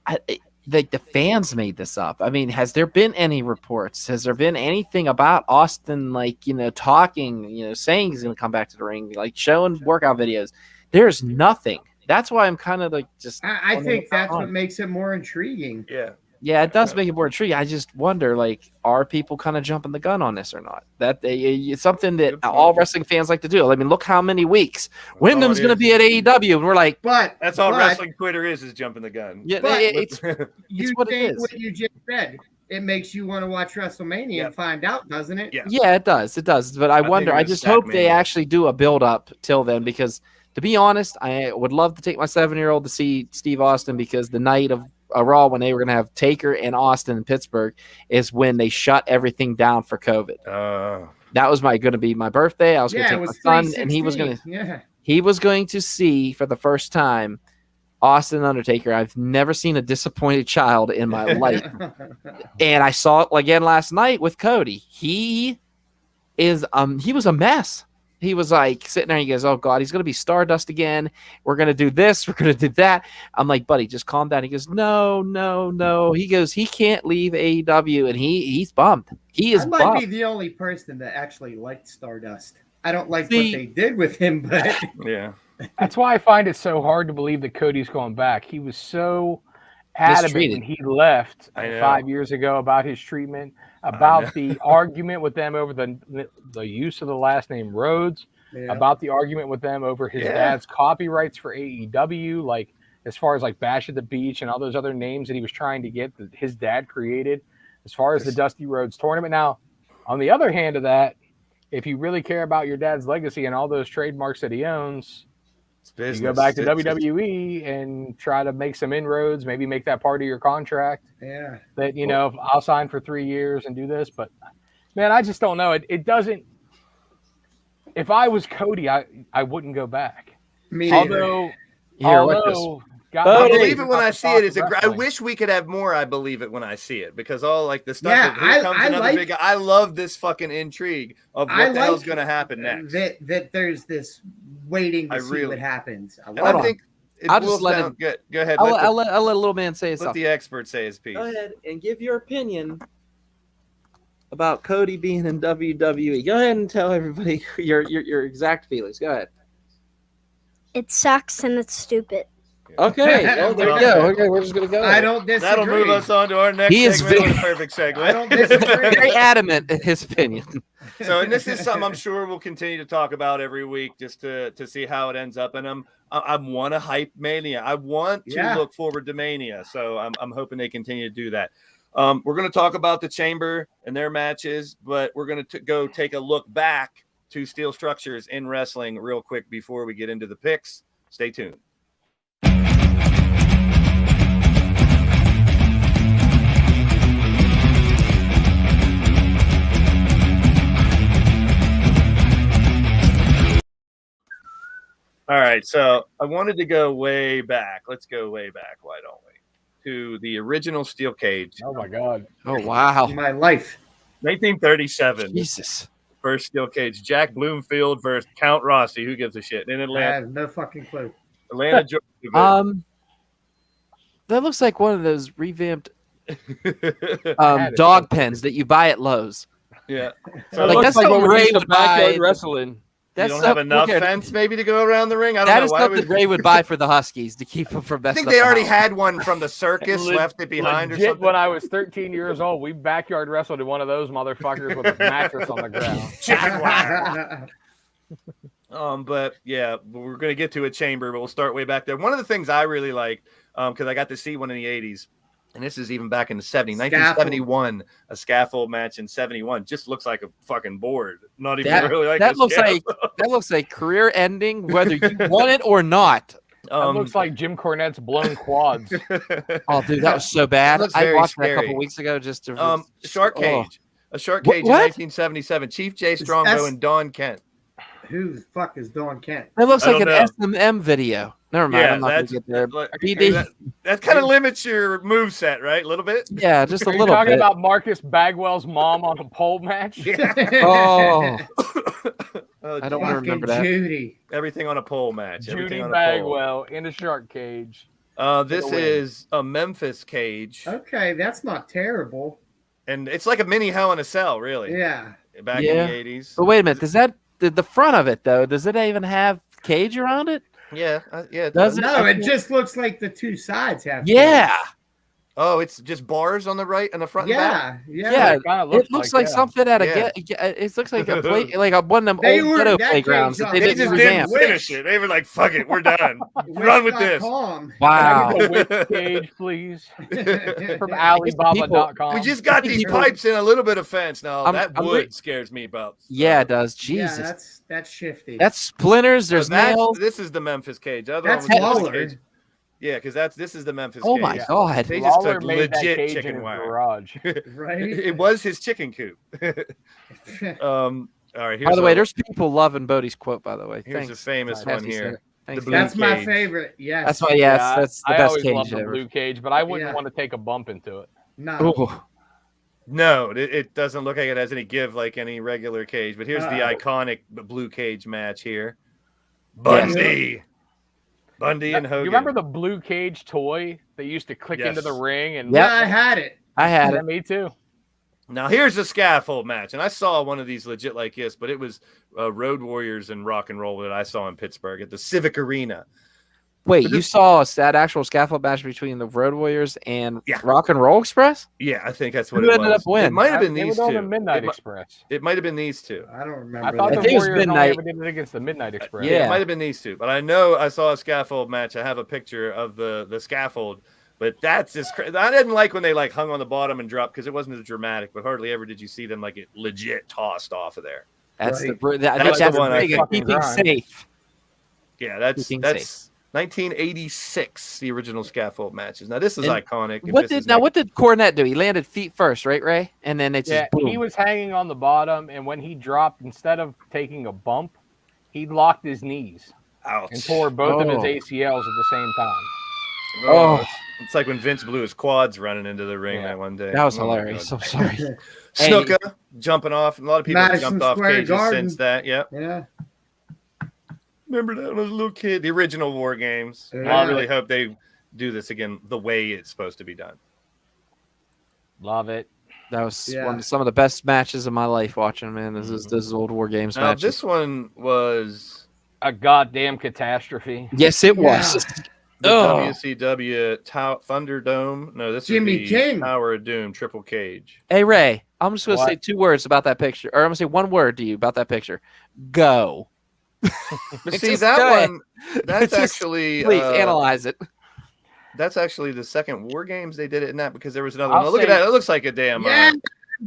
the fans made this up. I mean, has there been any reports? Has there been anything about Austin, like, talking, saying he's going to come back to the ring, like showing workout videos? There's nothing. That's why I'm kind of like just. I think that's what makes it more intriguing. Yeah, it does make it more intriguing. I just wonder, like, are people kind of jumping the gun on this or not? It's something that all wrestling fans like to do. I mean, look how many weeks Wyndham's going to be at AEW, and we're like, But that's all wrestling Twitter is jumping the gun. yeah, But- it's you what it think is. what you just said. It makes you want to watch WrestleMania and find out, doesn't it? Yeah. Yeah, it does. It does. But I think wonder. we're I gonna just stack hope they Mania. actually do a build up till then, because to be honest, I would love to take my 7-year-old to see Steve Austin, because the night of a Raw when they were going to have Taker and Austin in Pittsburgh is when they shut everything down for COVID. That was going to be my birthday. I was going to take my son, and he was going to see for the first time Austin Undertaker. I've never seen a disappointed child in my life. And I saw it again last night with Cody. He was a mess. He was like sitting there and he goes, "Oh God, he's going to be Stardust again. We're going to do this. We're going to do that." I'm like, "Buddy, just calm down." He goes, No. He goes, he can't leave AEW, and he's bummed. He is I might be bummed. the only person that actually liked Stardust. I don't like what they did with him, but Yeah. That's why I find it so hard to believe that Cody's going back. He was so adamant Mistreated. when he left I know. 5 years ago about his treatment, about the argument with them over the use of the last name Rhodes, about the argument with them over his dad's copyrights for AEW, like as far as like Bash at the Beach and all those other names that he was trying to get that his dad created, as far as the Dusty Rhodes tournament. Now, on the other hand of that, if you really care about your dad's legacy and all those trademarks that he owns, you go back to WWE and try to make some inroads, maybe make that part of your contract. yeah. That, I'll sign for 3 years and do this. But, man, I just don't know. It doesn't – if I was Cody, I wouldn't go back. Me Although I believe it when I see it. I wish. wish we could have more. I believe it when I see it, because all like the stuff. Yeah, Here comes I another like- big guy. I love this fucking intrigue of what the hell's going to happen next. That there's this waiting to I see really- what happens. I And love I it. think it I'll will just let sound good. Go ahead. I'll let a little man say let something. the expert say his piece. Go ahead and give your opinion about Cody being in WWE. Go ahead and tell everybody your exact feelings. Go ahead. It sucks and it's stupid. Okay, well, there you go. Okay, we're just gonna go. I don't disagree. That'll move us on to our next He is segment. very- What a perfect segue. I don't disagree. very adamant in his opinion. So, and this is something I'm sure we'll continue to talk about every week, just to see how it ends up. And I want to hype Mania. I want to look forward to Mania. So I'm hoping they continue to do that. We're going to talk about the Chamber and their matches, but we're going to go take a look back to steel structures in wrestling real quick before we get into the picks. Stay tuned. All right, so I wanted to go way back. Let's go way back. Why don't we? To the original steel cage, Oh, my God. Oh wow, My life. 1937. Jesus! First steel cage. Jack Bloomfield versus Count Rossi. Who gives a shit? In I Atlanta. have no fucking clue. Atlanta, Georgia. That looks like one of those revamped had it. dog pens that you buy at Lowe's. Yeah. So Like, it that's looks like something what we Ray used to would backyard buy. wrestling. You That's don't have something- enough look at- fence maybe to go around the ring? I don't That know. is Why something would... Ray would buy for the Huskies to keep them from I messing think up they the already house. had one from the circus, left it behind or Legit, something. when I was 13 years old, we backyard wrestled in one of those motherfuckers with a mattress on the ground. Chicken wire. But yeah, we're going to get to a chamber, but we'll start way back there. One of the things I really liked, because I got to see one in the 80s, and this is even back in the 70s, 1971, a scaffold match in 71. Just looks like a fucking board. Not even really like that a looks like scaffold. that looks like career ending, whether you want it or not. That looks like Jim Cornette's blown quads. Oh, dude, that was so bad. looks I very watched that a scary. couple weeks ago just to Shark oh. Cage. A Shark Cage in What? 1977. Chief Jay Strongbow that's- and Don Kent. Who the fuck is Dawn Kent? It looks I like an don't S&M video. Never mind. Yeah, I'm not going that's to get there. like- BD. that kind of limits your move set, right? A little bit. Yeah, just a Are you little talking bit. about Marcus Bagwell's mom on a pole match? Oh, Oh, I don't want to Fucking remember that. Judy. everything on a pole match. Judy everything on a Bagwell in a shark cage. pole. This Gonna win. is a Memphis Cage, Okay, that's not terrible. and it's like a mini Hell in a Cell, really. Yeah. Back Yeah. in the 80s. But wait a minute. Does that the front of it though? Does it even have cage around it? Yeah, yeah. It Does does. it? No, it just looks like the two sides have. Yeah, Oh, it's just bars on the right and the front and back. Yeah. yeah. It kinda It looks like yeah. something at a Yeah. it looks like a play, like a one of them They old were- ghetto that playgrounds cage that up. they They It's just didn't like didn't revamp. finish it. They were like, "Fuck it, we're done. Run with this." Wish.com. Wow. Can I get the whip cage, please? From people- Alibaba.com. We just got these pipes in a little bit of fence. Now I'm- that I'm wood re- scares me about. Yeah, it does. Yeah, Jesus, that's shifty. that's splinters. There's nails. This is the Memphis Cage. The other That's one was the Lawler. cage. Yeah, because this is the Memphis Oh cage. my Yeah. god. They just Lawler took made that legit cage in chicken his wire. garage. Right. It was his chicken coop. All right. By the way, there's people loving Bodie's quote. By the way, here's thanks. a famous Kathy one said here. it. Thanks, blue That's my cage. favorite. Yes. That's why. Yes, that's the I best always cage loved the ever. blue cage, but I wouldn't Yeah. want to take a bump into it. No. Ooh. No, it doesn't look like it has any give like any regular cage. But here's the Uh-oh. iconic blue cage match here. Bundy. Bundy and Hogan. You remember the blue cage toy that used to click Yes. into the ring? And Yep. Yeah, I had it. I had Yeah, it. me too. Now here's the scaffold match, and I saw one of these legit like this, but it was Road Warriors and Rock and Roll that I saw in Pittsburgh at the Civic Arena. Wait, But you saw that actual scaffold match between the Road Warriors and Yeah. Rock and Roll Express? Yeah, I think that's what Who it ended was. up winning? It might have been They these were on two. the Midnight it, Express. it might have been these two. I don't I remember. thought I the think it was Warriors only Midnight. ever did it against the Midnight Express. Yeah, Yeah. it might have been these two, but I know I saw a scaffold match. I have a picture of the scaffold, but that's just I didn't like when they like hung on the bottom and dropped because it wasn't as dramatic. But hardly ever did you see them like it legit tossed off of there. That's Right. I That's think the that's one I big, think. keeping Fucking safe. Yeah, that's Keeping 1986, the original scaffold matches. Now this is And iconic. and What this did is now? like- What did Cornette do? He landed feet first, right, Ray? And then it's Yeah, just boom. he was hanging on the bottom, and when he dropped, instead of taking a bump, he locked his knees Ouch. and tore both of his Oh. ACLs at the same time. Oh. It's like when Vince blew his quads running into the ring Yeah. that one day. That was Oh my hilarious. God. I'm sorry. Snuka jumping off. A lot of people have Madison jumped off Square cages Garden. since that. Yeah. Yeah. Remember that when I was a little kid? The original War Games. Yeah. I really hope they do this again the way it's supposed to be done. Love it. That was Yeah. some of the best matches of my life watching, man. This is old War Games Now, matches. this one was A goddamn catastrophe. Yes, it was. the Oh. WCW Thunderdome. No, this Jimmy is the King. Tower of Doom Triple Cage. Hey, Ray, I'm just going to What? say 2 words about that picture. Or I'm going to say 1 word to you about that picture. Go. But It's see just that good. one. That's Just actually Please analyze it. that's actually the second War Games they did it in that because there was another I'll one. Look at say- that. It looks like a damn. Yeah.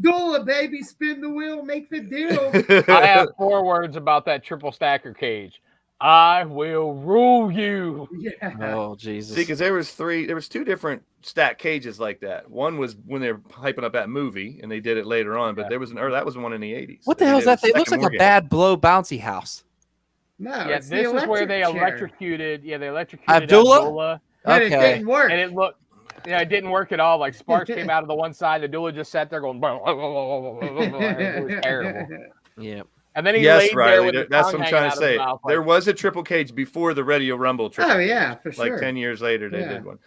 Dula, baby, spin the wheel, make the deal. I have 4 words about that triple stacker cage. I will rule you. Yeah. Oh, Jesus. See, because there was 2 different stack cages like that. One was when they were hyping up that movie, and they did it later on. But Yeah. there was that was one in the 80s. What the hell is that thing? It looks like a bad blow bouncy house. No, Yeah, it's this the is where they electric chair. electrocuted. Yeah, they electrocuted Abdullah? Abdullah, And it Okay. didn't work. and it looked. Yeah, it didn't work at all. Like sparks came out of the one side. Abdullah just sat there going. It was terrible. Yeah. And then he Yes, laid there Riley. with the That's tongue what I'm hanging trying out to of his say. mouth, There like, was a triple cage before the Radio Rumble triple Oh cage. yeah, for Like sure. 10 years later, they Yeah. did one.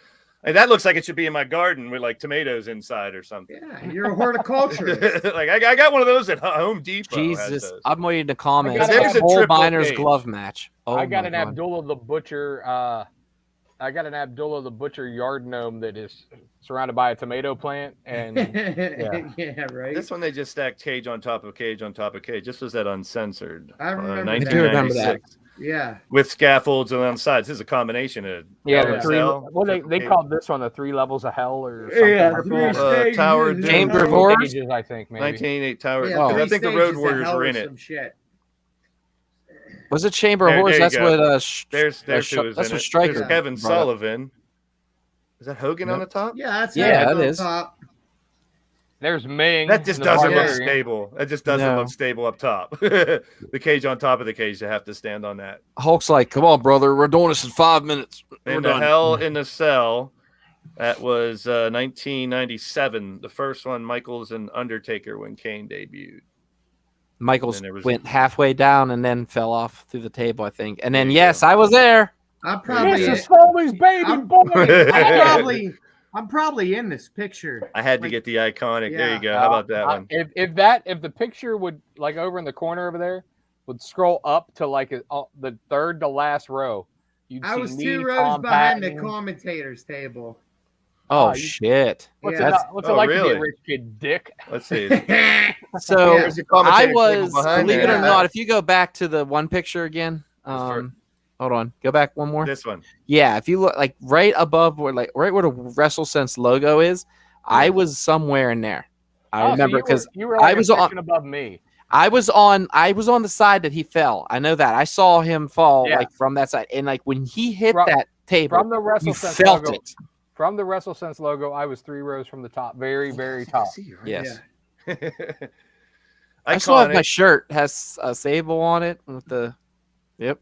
And that looks like it should be in my garden with like tomatoes inside or something. Yeah, you're a horticulturist. Like I got one of those at Home Depot. has Jesus, those. I'm waiting to comment. I got There's a Bull triple Miner's cage. glove match. Oh I got my an God. Abdullah the Butcher. I got an Abdullah the Butcher yard gnome that is surrounded by a tomato plant, and Yeah, right. This one they just stacked cage on top of cage on top of cage. This was at Uncensored. I remember that. I do remember that. 1996. Yeah. With scaffolds on the sides. This is a combination of yeah, hell the in three. cell, Well, they triple cage. called this one the 3 levels of hell or something. Yeah, Triple, three Tower stages, Chamber of yeah. Horrors? stages, I think maybe. 1988 Tower. Yeah, Oh. Because I think the Road three stages of Warriors hell were or in it. some shit. Was it Chamber of There Horrors? you That's go. what There's that's who was what in it. Stryker. There's Kevin brought up. Sullivan. Is that Hogan on the top? Yeah, that's Yeah, it it is. Top. There's Ming. That just in the doesn't look barbarian. stable. That just doesn't No. look stable up top. The cage on top of the cage, you have to stand on that. Hulk's like, come on, brother, we're doing this in 5 minutes. We're And the done. Hell in the Cell, that was 1997. The first one, Michaels and Undertaker when Kane debuted. Michaels And there was- went halfway down and then fell off through the table, I think. And then, There you yes, go. I was there. I'm probably This is Foley's baby I'm- boy. I'm probably in this picture. I had to Like, get the iconic. There yeah. you go. How about that one? If the picture would, like, over in the corner over there would scroll up to like the third to last row, you'd I see was me, 2 rows Tom behind the Patton. commentators table. Oh, you- shit. What's Yeah. it Oh, like to be really? a rich kid, dick? Let's see. So Yeah. There's your I commentator table was, behind believe it there. or not, if you go back to the one picture again, for- hold on, go back one more. This one. Yeah, if you look like right above where, like right where the WrestleSense logo is, I was somewhere in there. I remember because you were I like was a on- section above me. I was on the side that he fell. I know that. I saw him fall Yeah. like from that side, and like when he hit From- that table, From the you WrestleSense felt logo, it. from the WrestleSense logo, I was 3 rows from the top, very, very top. Yes. Yeah. I still have my Iconic. shirt has a sable on it with the. Yep.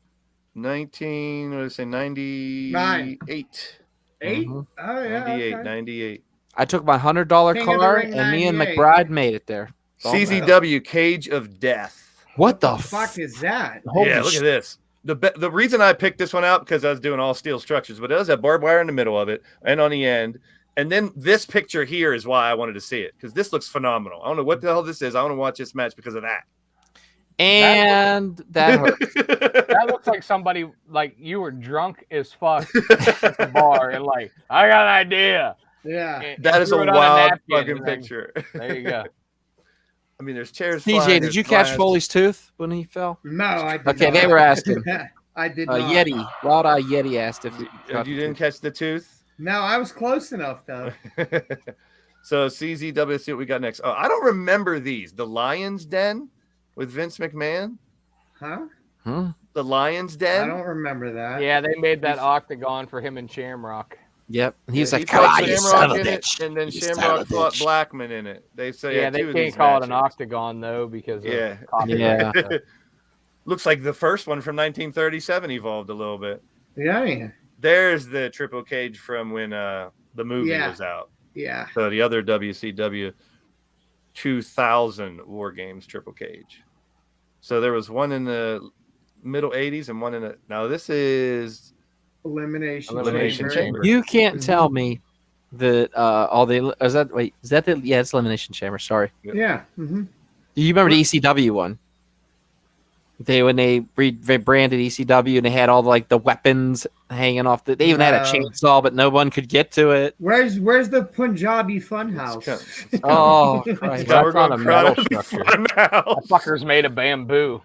98. 8? Mhm. Oh yeah. 98. Okay. 98. I took my $100 King of the car, Ring and me and 98. McBride made it there. CZW Cage of Death. What the fuck is that? Holy Yeah, look sh- at this. The reason I picked this one out because I was doing all steel structures, but it does have barbed wire in the middle of it and on the end. And then this picture here is why I wanted to see it because this looks phenomenal. I don't know what the hell this is. I want to watch this match because of that. And that hurt. That looks like somebody, like, you were drunk as fuck at the bar and like, I got an idea. Yeah. And That is a threw it on wild napkin fucking and then- picture. There you go. I mean, there's chairs. TJ, flying, did there's you catch glass. Foley's tooth when he fell? No, I did Okay, not. they were asking. I did not. Yeti, Wild Eye Yeti asked if You, caught you the didn't tooth. catch the tooth. No, I was close enough though. So CZW, let's see what we got next. Oh, I don't remember these. The Lion's Den with Vince McMahon. Huh? Hmm? The Lion's I Den. don't remember that. Yeah, they made that octagon for him and Shamrock. Yep. He's Yeah, like, he fought "Ah, you Shamrock son of a in it, bitch." and then You son Shamrock of a fought bitch. Blackman in it. They say Yeah, they can't call it an octagon though because of Yeah. copyright. Yeah. Looks like the first one from 1937 evolved a little bit. Yeah. There's the triple cage from when the movie Yeah. was out. Yeah. So the other WCW 2000 War Games triple cage. So there was one in the middle 80s and one in the. Now this is Elimination Chamber. You can't tell me that all the is that the it's Elimination Chamber. Sorry. Yeah. Mm-hmm. Do you remember the ECW one? When they rebranded ECW and they had all the weapons hanging off. They even had a No. chainsaw, but no one could get to it. Where's the Punjabi Funhouse? Oh, Christ. Now we're That's not going a metal Crockett Cup structure. Funhouse. That fucker's made of bamboo.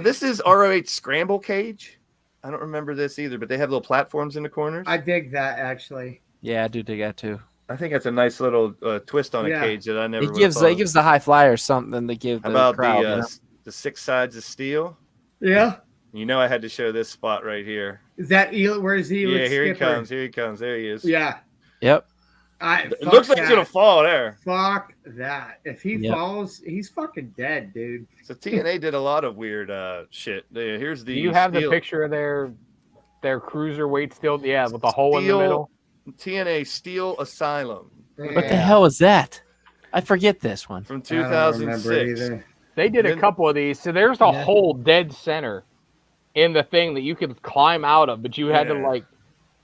This is ROH Scramble Cage. I don't remember this either, but they have little platforms in the corners. I dig that actually. Yeah, I do dig that too. I think that's a nice little twist on a Yeah. cage that I never. It would've gives thought it of. gives the high flyers something to give the About crowd. You know? the 6 sides of steel. Yeah. You know, I had to show this spot right here. Is that where's he? Yeah, here he comes. Here he comes. There he is. Yeah. Yep. It looks like he's gonna fall there. Fuck that. If he Yep. falls, he's fucking dead, dude. So TNA did a lot of weird shit. Here's the. Do you have the steel- picture of their cruiserweight still? Yeah, with the hole in the Steel- middle. TNA Steel Asylum What the hell is that? I forget this one. from I don't remember 2006. either. They did And a then- couple of these. So there's a whole dead center in the thing that you could climb out of, but you had to Yeah. like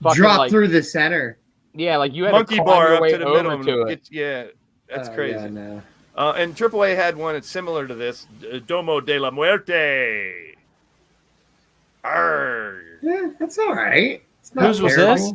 fucking Drop like through the center. yeah, like you had Monkey to climb bar your up way to the over minimum. to it. Yeah, that's crazy. Yeah, no. And AAA had one that's similar to this, Domo de la Muerte. Arr. Yeah, that's all right. It's not Whose was terrible. this?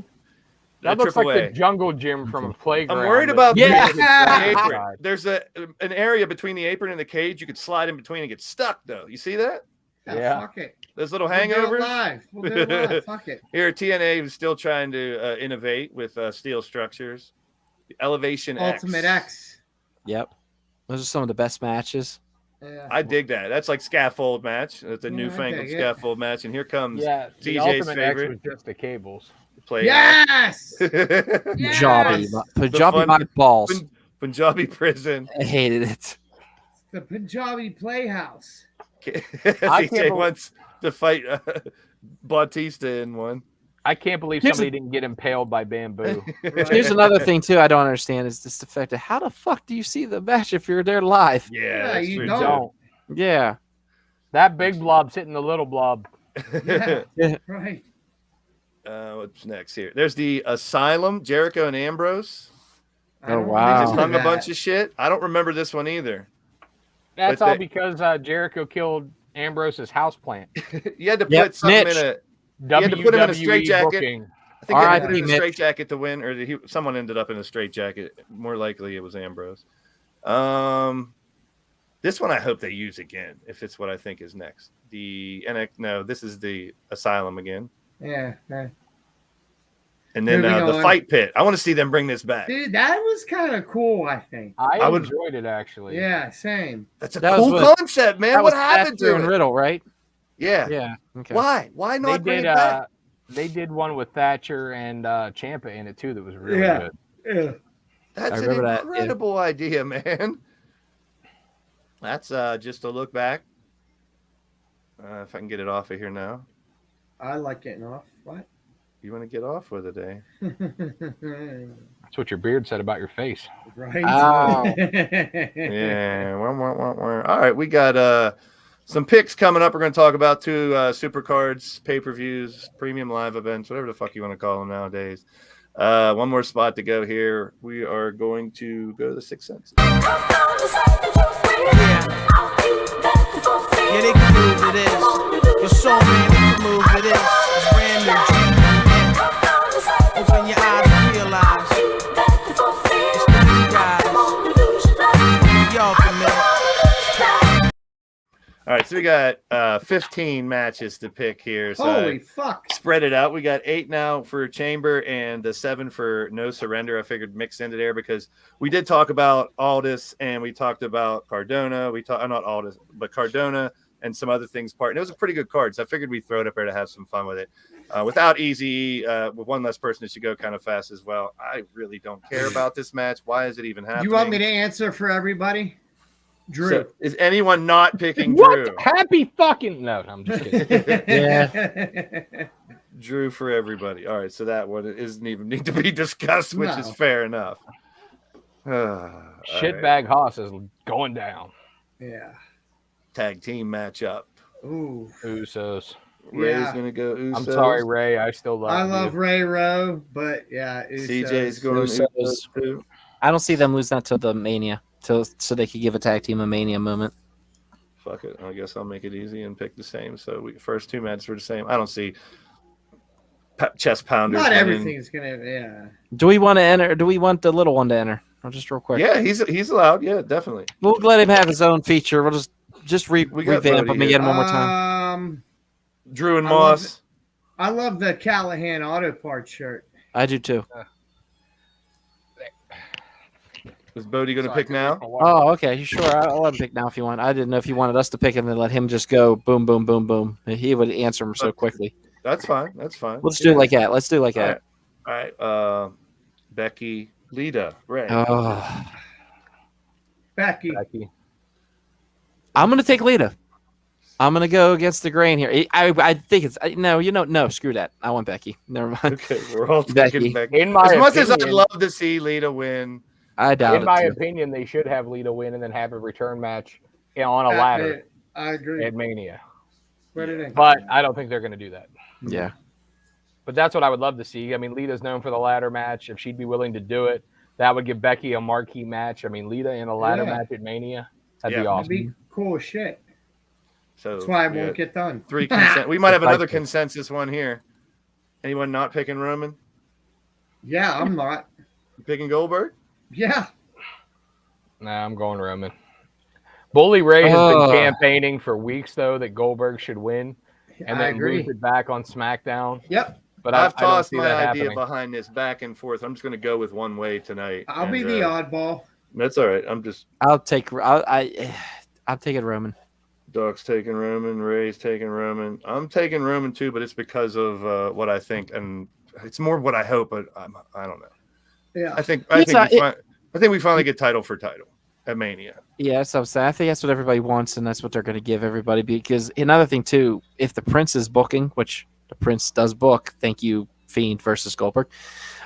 That looks like AAA. the jungle gym from a playground. I'm worried about Yeah. the apron. God. There's an area between the apron and the cage. You could slide in between and get stuck, though. You see that? Yeah. Fuck it. Those little We'll do it hangovers? live. We'll do it live. Fuck it. Here, TNA is still trying to innovate with steel structures. The Elevation Ultimate X. Yep. Those are some of the best matches. Yeah. I dig that. That's like scaffold match. That's a Yeah, I newfangled dig it. scaffold match. And here comes Yeah, the TJ's Ultimate X favorite. was just the cables. play. Yes. Punjabi. Yes! Punjabi fun- my balls. Punjabi prison. I hated it. The Punjabi Playhouse. TJ can't wants to fight Bautista in one. I can't believe Here's somebody didn't get impaled by bamboo. Here's another thing too I don't understand is just the fact that how the fuck do you see the match if you're there live? Yeah, that's you true, don't. too. Don't. Yeah. That big blob's hitting the little blob. Yeah. Yeah. Right. What's next here? There's the Asylum, Jericho and Ambrose. I Oh, don't wow. They just remember hung a bunch of shit. I don't remember this one either. That's But all they- because Jericho killed Ambrose's houseplant. You had to put Yep, something Mitch. in a. WWE had to put him in a straitjacket. booking. I think he had to R.I.P. put him in a Mitch. straitjacket to win, or someone ended up in a straitjacket. More likely, it was Ambrose. This one I hope they use again if it's what I think is next. No, this is the Asylum again, Yeah. and then Moving the on. Fight Pit. I want to see them bring this back. Dude, that was kind of cool, I think. I I would- enjoyed it actually. Yeah, same. That's a That was cool what- concept, man. That What was happened Thatcher to and it? Riddle, right? Yeah. Yeah. Okay. Why? Why They not bring did it back? they did one with Thatcher and Ciampa in it too that was really Yeah. good. Yeah. That's I an remember that, yeah. incredible idea, man. That's just a look back. If I can get it off of here now. I like getting off. What? You want to get off with a day? That's what your beard said about your face. Right. Ow. Yeah. All right, we got some picks coming up. We're going to talk about two supercards, pay-per-views, premium live events, whatever the fuck you want to call them nowadays. One more spot to go here. We are going to go to the Sixth Sense. Yeah, they can move it is. Your soul man, they can move it is. It's brand new. Yeah. Open your eyes and realize it's the new guys. Y'all commit. All right, so we got 15 matches to pick here. So Holy fuck. spread it out. We got 8 now for Chamber and the 7 for No Surrender. I figured mix into there because we did talk about Aldis and we talked about Cardona. Not Aldis, but Cardona and some other things part. And it was a pretty good card, so I figured we'd throw it up there to have some fun with it. Without Easy, with one less person, it should go kind of fast as well. I really don't care about this match. Why is it even happening? You want me to answer for everybody? Drew. So, is anyone not picking What? Drew? Happy fucking no! I'm just kidding. Yeah. Drew for everybody. All right, so that one isn't even need to be discussed, which is No. fair enough. All right. Shitbag Haas is going down. Yeah. Tag team matchup. Ooh. Usos. Ray's Yeah. gonna go Usos. I'm sorry, Ray. I still love I you. love Ray Rowe, but yeah. CJ's Usos. going Usos. Usos too. I don't see them losing that to the Mania, so they could give a tag team a Mania moment. Fuck it. I guess I'll make it easy and pick the same. So first 2 matches were the same. I don't see chest pounders. Not winning. everything's gonna. Yeah. Do we want to enter? Do we want the little one to enter? I'll just real quick. Yeah, he's allowed. Yeah, definitely. We'll let him have his own feature. We'll just We got revamp Bodie him and here. get him one more time. Drew and I love Moss. I love the Callahan Auto Parts shirt. I do too. Is Bodie going to pick now? Oh, okay. You sure? I'll let him pick now if you want. I didn't know if you wanted us to pick him and let him just go boom, boom, boom, boom. He would answer him so quickly. That's fine. That's fine. Let's do it like that. Let's do it like All that. right. All right. Becky, Lita, Ray. Oh, Becky. I'm gonna take Lita. I'm gonna go against the grain here. I think it's no. Screw that. I want Becky. Never mind. Okay, we're all Becky. taking Becky. In my As much as I'd opinion- love to see Lita win, I doubt In it. my too. opinion, they should have Lita win and then have a return match on a ladder I agree. at Mania. Put it in. But I don't think they're going to do that. Yeah. But that's what I would love to see. I mean, Lita's known for the ladder match. If she'd be willing to do it, that would give Becky a marquee match. I mean, Lita in a ladder match at Mania, that'd be awesome. That'd be cool as shit. So That's why it won't get done. 3 consent. We might have another consensus one here. Anyone not picking Roman? Yeah, I'm not. You picking Goldberg? Yeah. Nah, I'm going Roman. Bully Ray has been campaigning for weeks, though, that Goldberg should win and then lose it back on SmackDown. Yep. But I've I don't tossed see my that idea happening. behind this back and forth. I'm just going to go with one way tonight. I'll be the oddball. That's all right. I'll take it Roman. Doc's taking Roman. Ray's taking Roman. I'm taking Roman too, but it's because of what I think, and it's more what I hope. But I don't know. Yeah. I think we finally get title for title at Mania. Yeah, that's what I'm saying. I think that's what everybody wants, and that's what they're going to give everybody. Because another thing too, if the Prince is booking, which the Prince does book, thank you, Fiend versus Goldberg.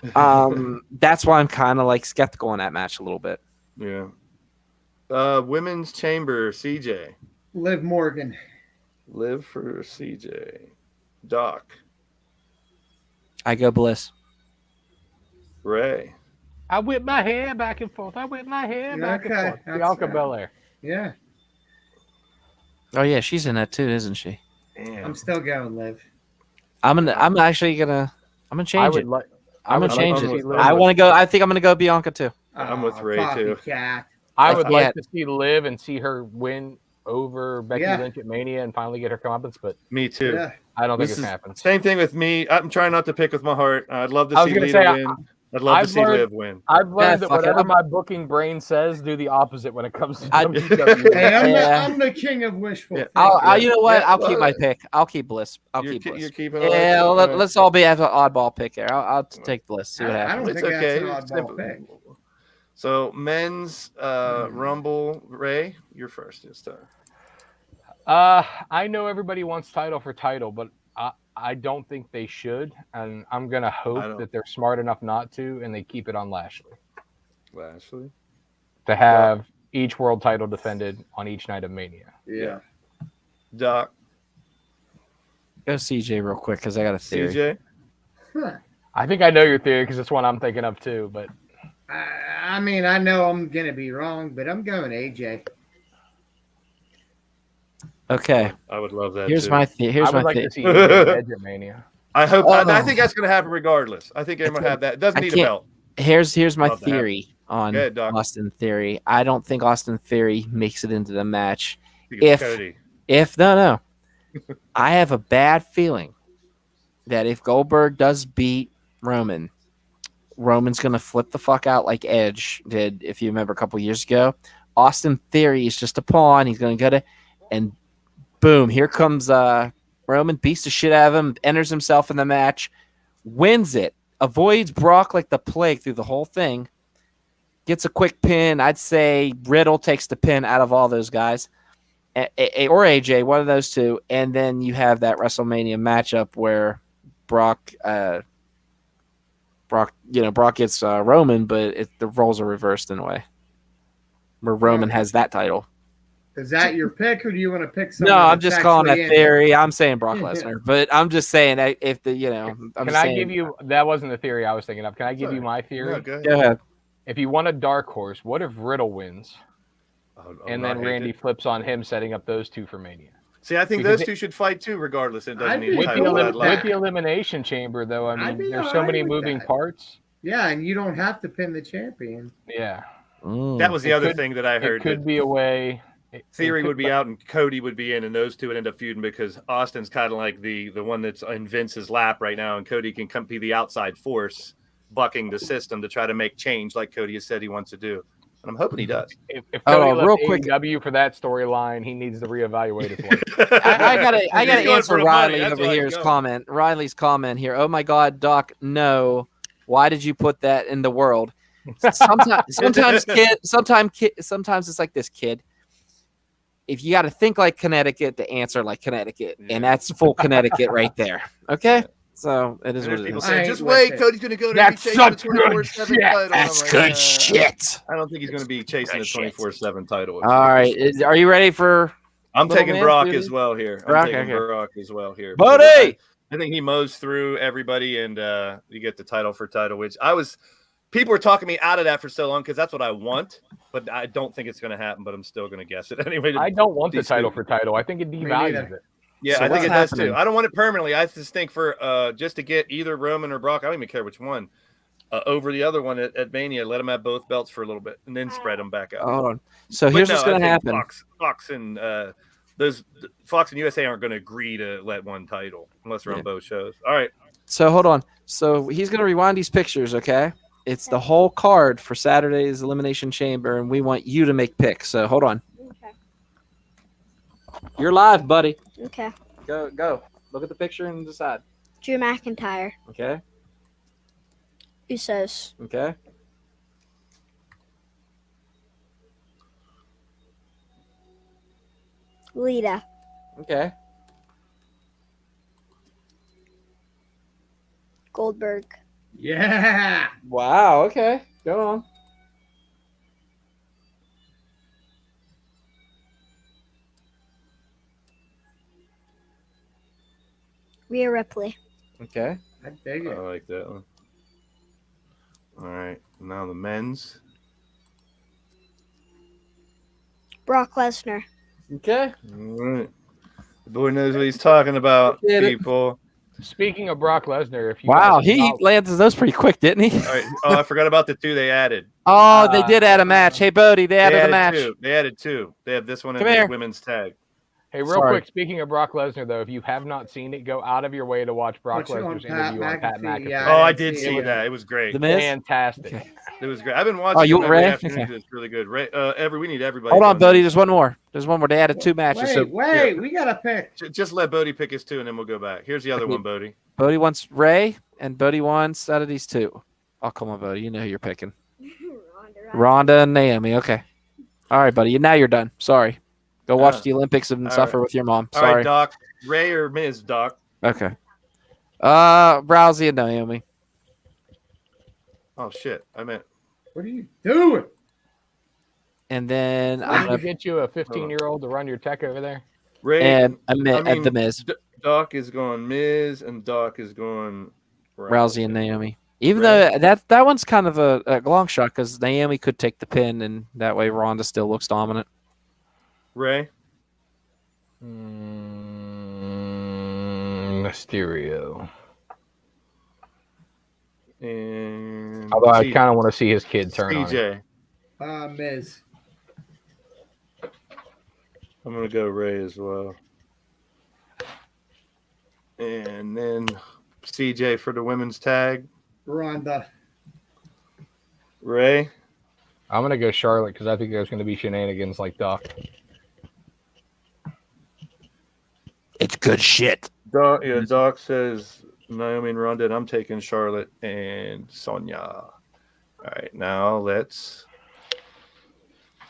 That's why I'm kind of like skeptical on that match a little bit. Yeah. Women's Chamber, CJ. Liv Morgan. Live for CJ. Doc. I go Bliss. Ray. I whip my hair back and forth. Back and forth. Bianca Belair. Yeah. Oh yeah, she's in that too, isn't she? Damn. I'm still going Liv. I'm gonna change it. I'm gonna change it. Liv. I want to go. I think I'm gonna go Bianca too. I'm with Ray too. Cat. I would like to see Liv and see her win over Becky Yeah. Lynch at Mania and finally get her comeuppance, but Me too. Yeah. I don't think This it's is happening. same thing with me. I'm trying not to pick with my heart. I'd love to I was see gonna Lita say, win. I'd love to I've see learned- Liv win. I've learned that fuck it. whatever my booking brain says, do the opposite when it comes to I- WWE. Hey, Yeah. I'm the king of wishful Yeah. thinking. You know what? Yeah, I'll well, keep my pick. I'll keep Bliss. I'll You're keep ke- Bliss. You're keeping it Yeah, all right. let's all have an oddball pick here. I'll take Bliss. See what I happens. don't It's think okay. that's an oddball pick. So men's Rumble. Ray, you're first this time. I know everybody wants title for title, but I don't think they should, and I'm gonna hope that they're smart enough not to, and they keep it on Lashley Lashley. to have each world title defended on each night of Mania. Yeah. Doc. Go CJ real quick because I got a theory. CJ. Huh. I think I know your theory because it's one I'm thinking of too. But I mean, I know I'm gonna be wrong, but I'm going AJ. Okay, I would love that. here's too. my here's I would my like theory. to see Edge at Mania. I hope. Oh. I think that's going to happen regardless. I think everyone have that. It doesn't I need a can't- belt. Here's my Love to have theory on Go ahead, Doc. Austin Theory. I don't think Austin Theory makes it into the match. Because If- Cody. No, I have a bad feeling that if Goldberg does beat Roman, Roman's gonna flip the fuck out like Edge did, if you remember a couple years ago. Austin Theory is just a pawn. He's gonna go to, and boom, here comes Roman, beats the shit out of him, enters himself in the match, wins it, avoids Brock like the plague through the whole thing, gets a quick pin. I'd say Riddle takes the pin out of all those guys. Or AJ, one of those two, and then you have that WrestleMania matchup where Brock gets Roman, but the roles are reversed in a way, where Roman has that title. Is that your pick, or do you want to pick someone? No, I'm that's just calling actually that in? theory. I'm saying Brock Lesnar, but I'm just saying that if the I'm Can just I saying, give you? That wasn't the theory I was thinking of. Can I give you my theory? No, go ahead. Go ahead. If you want a dark horse, what if Riddle wins I'll and not then hate Randy it. flips on him, setting up those two for Mania? See, I think Because those two should fight too, regardless. It doesn't I'd need a be With title. cool for with that with last. the Elimination Chamber, though, I I'd mean, be there's so alright many with moving that. parts. Yeah, and you don't have to pin the champion. Yeah, That was the It other could- thing that I it heard. could that be a way. Theory it would be could- out and Cody would be in, and those two would end up feuding because Austin's kind of like the one that's in Vince's lap right now, and Cody can come be the outside force, bucking the system to try to make change, like Cody has said he wants to do. And I'm hoping he does. If Cody left real quick- AEW for that storyline, he needs to reevaluate his life. I gotta He's going for answer the money, Riley that's over why he's here's going. comment. Riley's comment here. Oh my God, Doc, no. Why did you put that in the world? Sometimes it's like this, kid. If you got to think like Connecticut, to answer like Connecticut, and that's full Connecticut right there. Okay, So it is And what there's it people is. I saying, ain't just with wait, it. Cody's going to go to That's be chasing the such good 24/7 shit. title. And I'm That's like, good "Nah, shit. I don't think he's going to be chasing the 24/7 title. All right. Are you ready for I'm Little taking man, Brock dude? as well here. Brock, I'm taking okay. Brock as well here. Buddy! Because I think he mows through everybody, and you get the title for title, which people were talking me out of that for so long because that's what I want, but I don't think it's going to happen, but I'm still going to guess it anyway. I don't want the These title two. for title. I think it devalues neither. it. Yeah, So I think what's it does happening? too. I don't want it permanently. I just think for just to get either Roman or Brock, I don't even care which one, over the other one at Mania, let them have both belts for a little bit and then spread them back out. Hold on. So But here's no, what's going I to think happen. Fox and Fox and USA aren't going to agree to let one title unless they're on both shows. All right. So hold on. So he's going to rewind these pictures, okay? It's the whole card for Saturday's Elimination Chamber, and we want you to make picks. So hold on. Okay. You're live, buddy. Okay. Go. Look at the picture and decide. Drew McIntyre. Okay? Usos. Okay? Lita. Okay. Goldberg. Yeah. Wow, okay. Go on. Rhea Ripley. Okay. I dig I it. like that one. All right. Now the men's. Brock Lesnar. Okay. All right. The boy knows what he's talking about, Get it. people. Speaking of Brock Lesnar, if you Wow, guys he know- landed those pretty quick, didn't he? All right. Oh, I forgot about the two they added. Oh, they did add a match. Hey, Bodie, they added a match. two. They added two. They have this one Come and here. the women's tag. Hey, real Sorry. quick, speaking of Brock Lesnar, though, if you have not seen it, go out of your way to watch Brock What's on Lesnar's Pat interview on Pat McAfee? McAfee. Yeah. Oh, I I didn't did see see it. that. It was great. The Miz? Fantastic. Okay. It was great. I've been watching. Oh, you them want every Ray? afternoon. Okay. It's really good. Ray, we need everybody. Hold on, doing Bodie. this. There's one more. They added two matches. So Wait, we got to pick. Just let Bodie pick his two, and then we'll go back. Here's the other Okay. one, Bodie. Bodie wants Ray, and Bodie wants out of these two. Oh, come on, Bodie. You know who you're picking. Ronda and Naomi. Okay. All right, buddy. Now you're done. Sorry. Go watch the Olympics and all suffer with your mom. All Sorry. right, Doc. Ray or Miz, Doc? Okay. Rousey and Naomi. Oh shit! I meant What are you doing? And then Did I'm you gonna get you a 15-year-old to run your tech over there? Ray and mean, the Miz, Doc is going Miz, and Doc is going Rousey and Naomi. Even Right. though that one's kind of a long shot because Naomi could take the pin, and that way Ronda still looks dominant. Ray. Mysterio. And Although I kind of want to see his kid turn on him. CJ. Miz. I'm gonna go Ray as well. And then CJ for the women's tag. Ronda. Ray. I'm going to go Charlotte because I think there's going to be shenanigans like Doc. It's good shit. Doc says Naomi and Ronda, and I'm taking Charlotte and Sonya. All right, now let's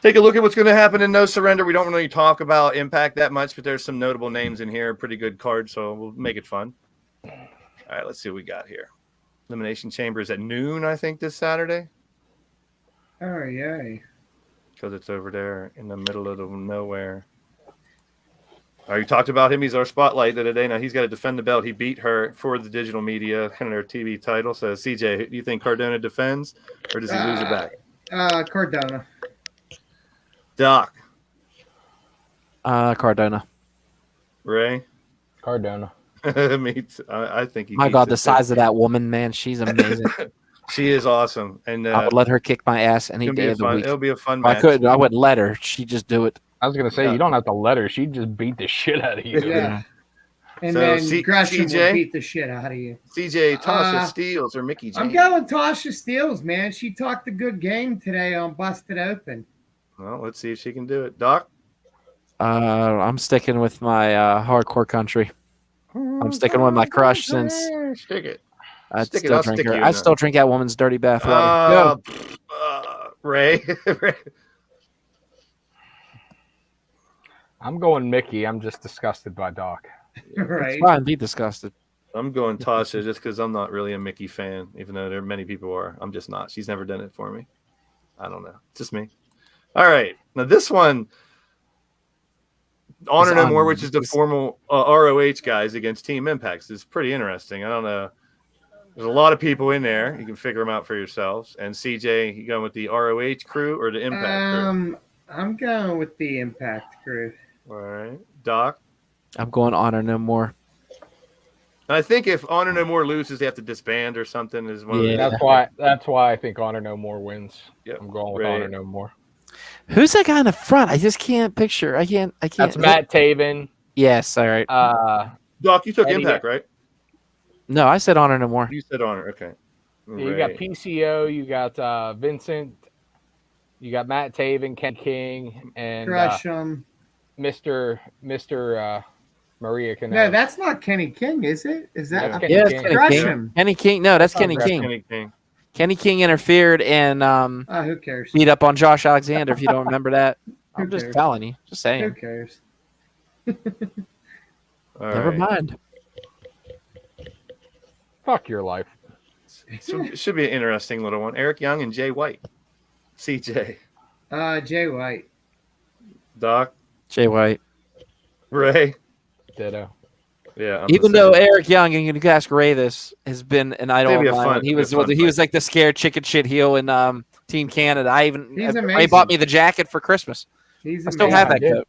take a look at what's going to happen in No Surrender. We don't really talk about Impact that much, but there's some notable names in here. Pretty good card, so we'll make it fun. All right, let's see what we got here. Elimination Chamber is at noon, I think, this Saturday. Oh, yay. Because it's over there in the middle of nowhere. All right, you talked about him. He's our spotlight today. Now he's got to defend the belt. He beat her for the digital media, kind of their TV title. So, CJ, do you think Cardona defends, or does he lose it back? Cardona. Doc. Cardona. Ray. Cardona. Me too. I think he. My keeps God, it the size of that woman, man, she's amazing. She is awesome, and I would let her kick my ass any day of the week. It'll be a fun If I match. couldn't, I wouldn't let her. She'd just do it. I was going to say, you don't have to let her. She'd just beat the shit out of you. Yeah. And So, then Gresham CJ? will beat the shit out of you. CJ, Tasha Steeles or Mickey James? I'm going Tasha Steeles, man. She talked a good game today on Busted Open. Well, let's see if she can do it. Doc? I'm sticking with my hardcore country. I'm sticking with my crush since Stick it. I'd Stick it, still I'll drink stick her. you in I'd that. still drink that woman's dirty bath water. Ray. I'm going Mickey. I'm just disgusted by Doc. Right. Fine, be disgusted. I'm going Tasha just because I'm not really a Mickey fan, even though there are many people who are. I'm just not. She's never done it for me. I don't know. Just me. All right. Now this one, Honor No More, which is the formal ROH guys against Team Impact. It's pretty interesting. I don't know. There's a lot of people in there. You can figure them out for yourselves. And CJ, you going with the ROH crew or the Impact crew? I'm going with the Impact crew. All right. Doc? I'm going Honor No More. I think if Honor No More loses, they have to disband or something. Is one Yeah. That's why I think Honor No More wins. Yep. I'm going with Honor No More. Who's that guy in the front? I just can't picture. I can't. That's Matt Taven. Yes. All right. Doc, you took Eddie- Impact, right? No, I said Honor No More. You said Honor. Okay. You got PCO. You got Vincent. You got Matt Taven, Ken King, and Crush 'em. Mr. Maria Canal. No, that's not Kenny King, is it? Is that? That's Kenny Yeah, King. Kenny Crush King. him. Kenny King. No, that's Kenny That's King. Kenny King. Kenny King interfered and Who cares? beat up on Josh Alexander. If you don't remember that, I'm just cares? telling you. Just Who saying. cares? All Never right. mind. Fuck your life. So it should be an interesting little one. Eric Young and Jay White. CJ. Jay White. Doc. Jay White. Ray. Ditto. Yeah. I'm Even the though same. Eric Young, and you can ask Ray this, has been an idol Maybe of a mine. fun- He was a fun he was like the scared chicken shit heel in Team Canada. He's Ray amazing. bought me the jacket for Christmas. He's I still amazing. have that Yeah. coat.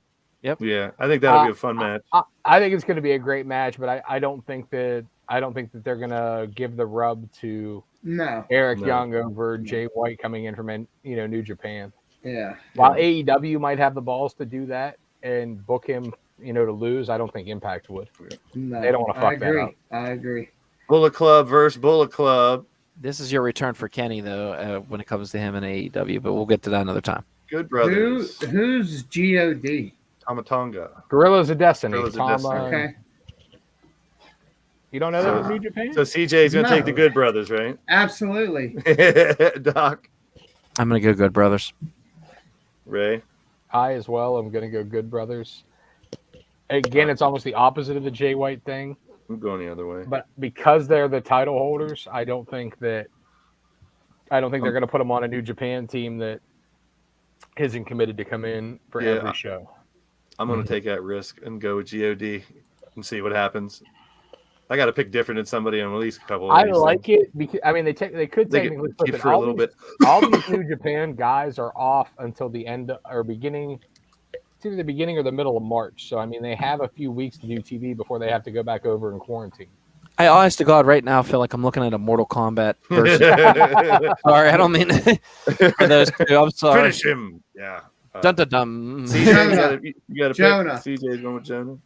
Yeah, I think that'll be a fun match. I think it's going to be a great match, but I don't think that they're going to give the rub to No. Eric No. Young over Jay White coming in from New Japan. Yeah. While AEW might have the balls to do that and book him, to lose, I don't think Impact would. No. They don't wanna fuck that up. I agree. Bullet Club versus Bullet Club. This is your return for Kenny, though, when it comes to him and AEW, but we'll get to that another time. Good brothers. Who's God? Tamatonga. Gorillas of Destiny. Gorillas of Tama- Destiny. Okay. You don't know that from New Japan? So CJ's going to No. take the Good Brothers, right? Absolutely. Doc. I'm going to go Good Brothers. Ray. I as well. I'm going to go Good Brothers. Again, it's almost the opposite of the Jay White thing, I'm going the other way. but because they're the title holders, I don't think they're going to put them on a New Japan team that isn't committed to come in for Yeah. every show. I'm going to take that risk and go with GOD and see what happens. I got to pick different than somebody on at least a couple of I these like things. it because they could They could technically flip keep it for a little bit. All these New Japan guys are off until the end or beginning. It's either the beginning or the middle of March. So they have a few weeks to do TV before they have to go back over and quarantine. I honest to God, right now, feel like I'm looking at a Mortal Kombat versus. Sorry, I don't mean for those two. I'm sorry. Finish him. Yeah. Dun, dun, dun. CJ, you got to Jonah. pick. CJ's going with Jonah.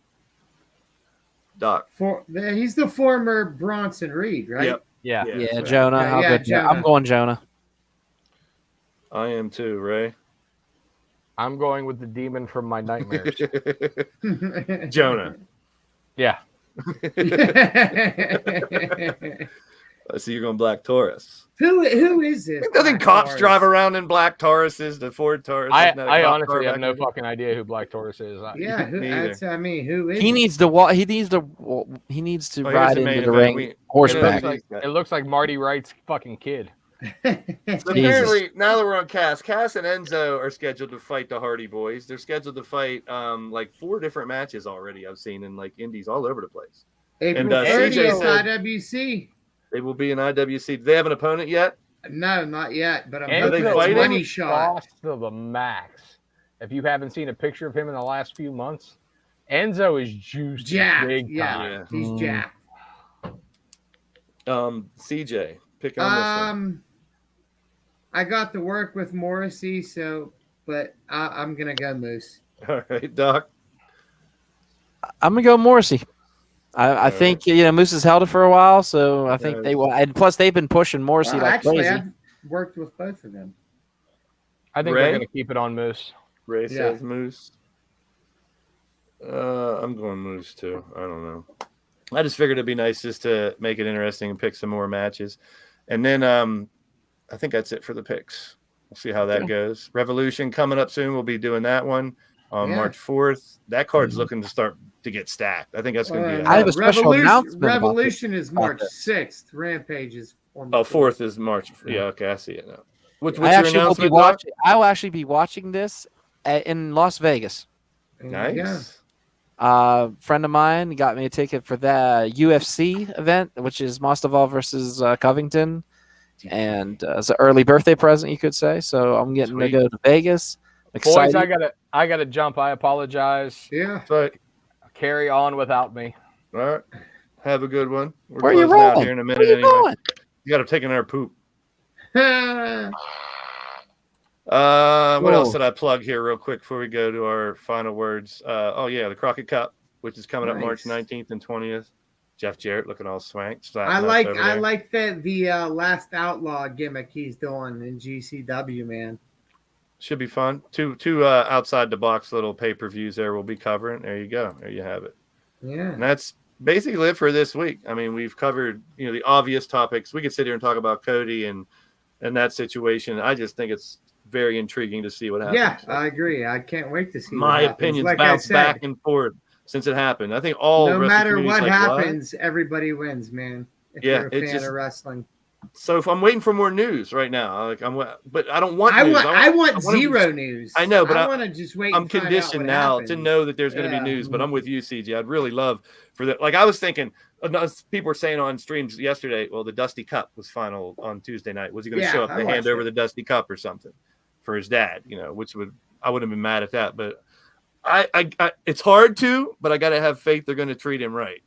Doc. He's the former Bronson Reed, right? Yep. Yeah. Yeah, Yeah, that's right. Jonah. Yeah, How yeah, good? Jonah. I'm going Jonah. I am too, Ray. I'm going with the demon from my nightmares. Jonah. Yeah. I see you're going Black Taurus. Who is this? Doesn't Black cops Taurus? drive around in Black Tauruses, the Ford Taurus? I Isn't that a cop car honestly have back no then? fucking idea who Black Taurus is. Yeah, who is He it? needs to walk. He needs to Oh, ride here's the main into the event. ring It horseback. looks like Marty Wright's fucking kid. So apparently, now that we're on Cass and Enzo are scheduled to fight the Hardy Boys. They're scheduled to fight like 4 different matches already. I've seen in like indies all over the place. April And, 30th, CJ said- IWC. They will be in IWC. Do they have an opponent yet? No, not yet, but I'm Are they hoping fighting? it's money shot. Lost to the max. If you haven't seen a picture of him in the last few months, Enzo is juiced Jack. big Yeah, time. he's Jack. CJ, pick on this I got to work with Morrissey, but I'm gonna go Moose. one. All right, Doc. I'm gonna go Morrissey. I think Moose has held it for a while, so I think Yes. they will. And plus, they've been pushing Morrissey Well, like actually, crazy. I've worked with both of them. I think Ray? they're going to keep it on Moose. Ray Yeah. says Moose. I'm going Moose too. I don't know. I just figured it'd be nice just to make it interesting and pick some more matches. And then I think that's it for the picks. We'll see how that goes. Revolution coming up soon. We'll be doing that one on Yeah. March 4th. That card's looking to start to get stacked. I think that's going to be. I have a special announcement about Revolution is March this. 6th. Rampage is on the 4th is March. Yeah, okay, I see it now. What's I your actually will be announcement? watching. I will actually be watching this in Las Vegas. There you go. Nice. Friend of mine got me a ticket for the UFC event, which is Mostoval versus Covington, and it's an early birthday present, you could say. So I'm getting Sweet. to go to Vegas. Boys, Excited. I gotta jump. I apologize. Yeah. But Carry on without me. all right, have a good one. We're Where are you closing out rolling? here in a Where minute you anyway. going? You got to take another poop. Yeah. What else Cool. did I plug here real quick before we go to our final words? The Crockett Cup, which is coming up March Nice. 19th and 20th. Jeff Jarrett looking all swank. I like the Last Outlaw gimmick he's doing in GCW, man. Should be fun. Two outside the box little pay-per-views there we'll be covering. There you go. There you have it. Yeah. And that's basically it for this week. I mean, we've covered, the obvious topics. We could sit here and talk about Cody and that situation. I just think it's very intriguing to see what happens. Yeah, I agree. I can't wait to see My what happens. opinions Like bounce I said, back and forth since it happened. I think all no wrestling matter community's what like, happens, everybody wins, man. If Yeah, you're a it's fan just- of wrestling. So if I'm waiting for more news right now, but I don't want I news. want I wanna zero news. I know, but I want to just wait. I'm and find out conditioned what now happens. to know that there's going to Yeah. be news, but I'm with you, CJ. I'd really love for that. Like I was thinking, people were saying on streams yesterday, well, the Dusty Cup was final on Tuesday night. Was he going to Yeah, show up I to hand watched over it. the Dusty Cup or something for his dad? Which I wouldn't have been mad at that, but I it's hard to, but I got to have faith they're going to treat him right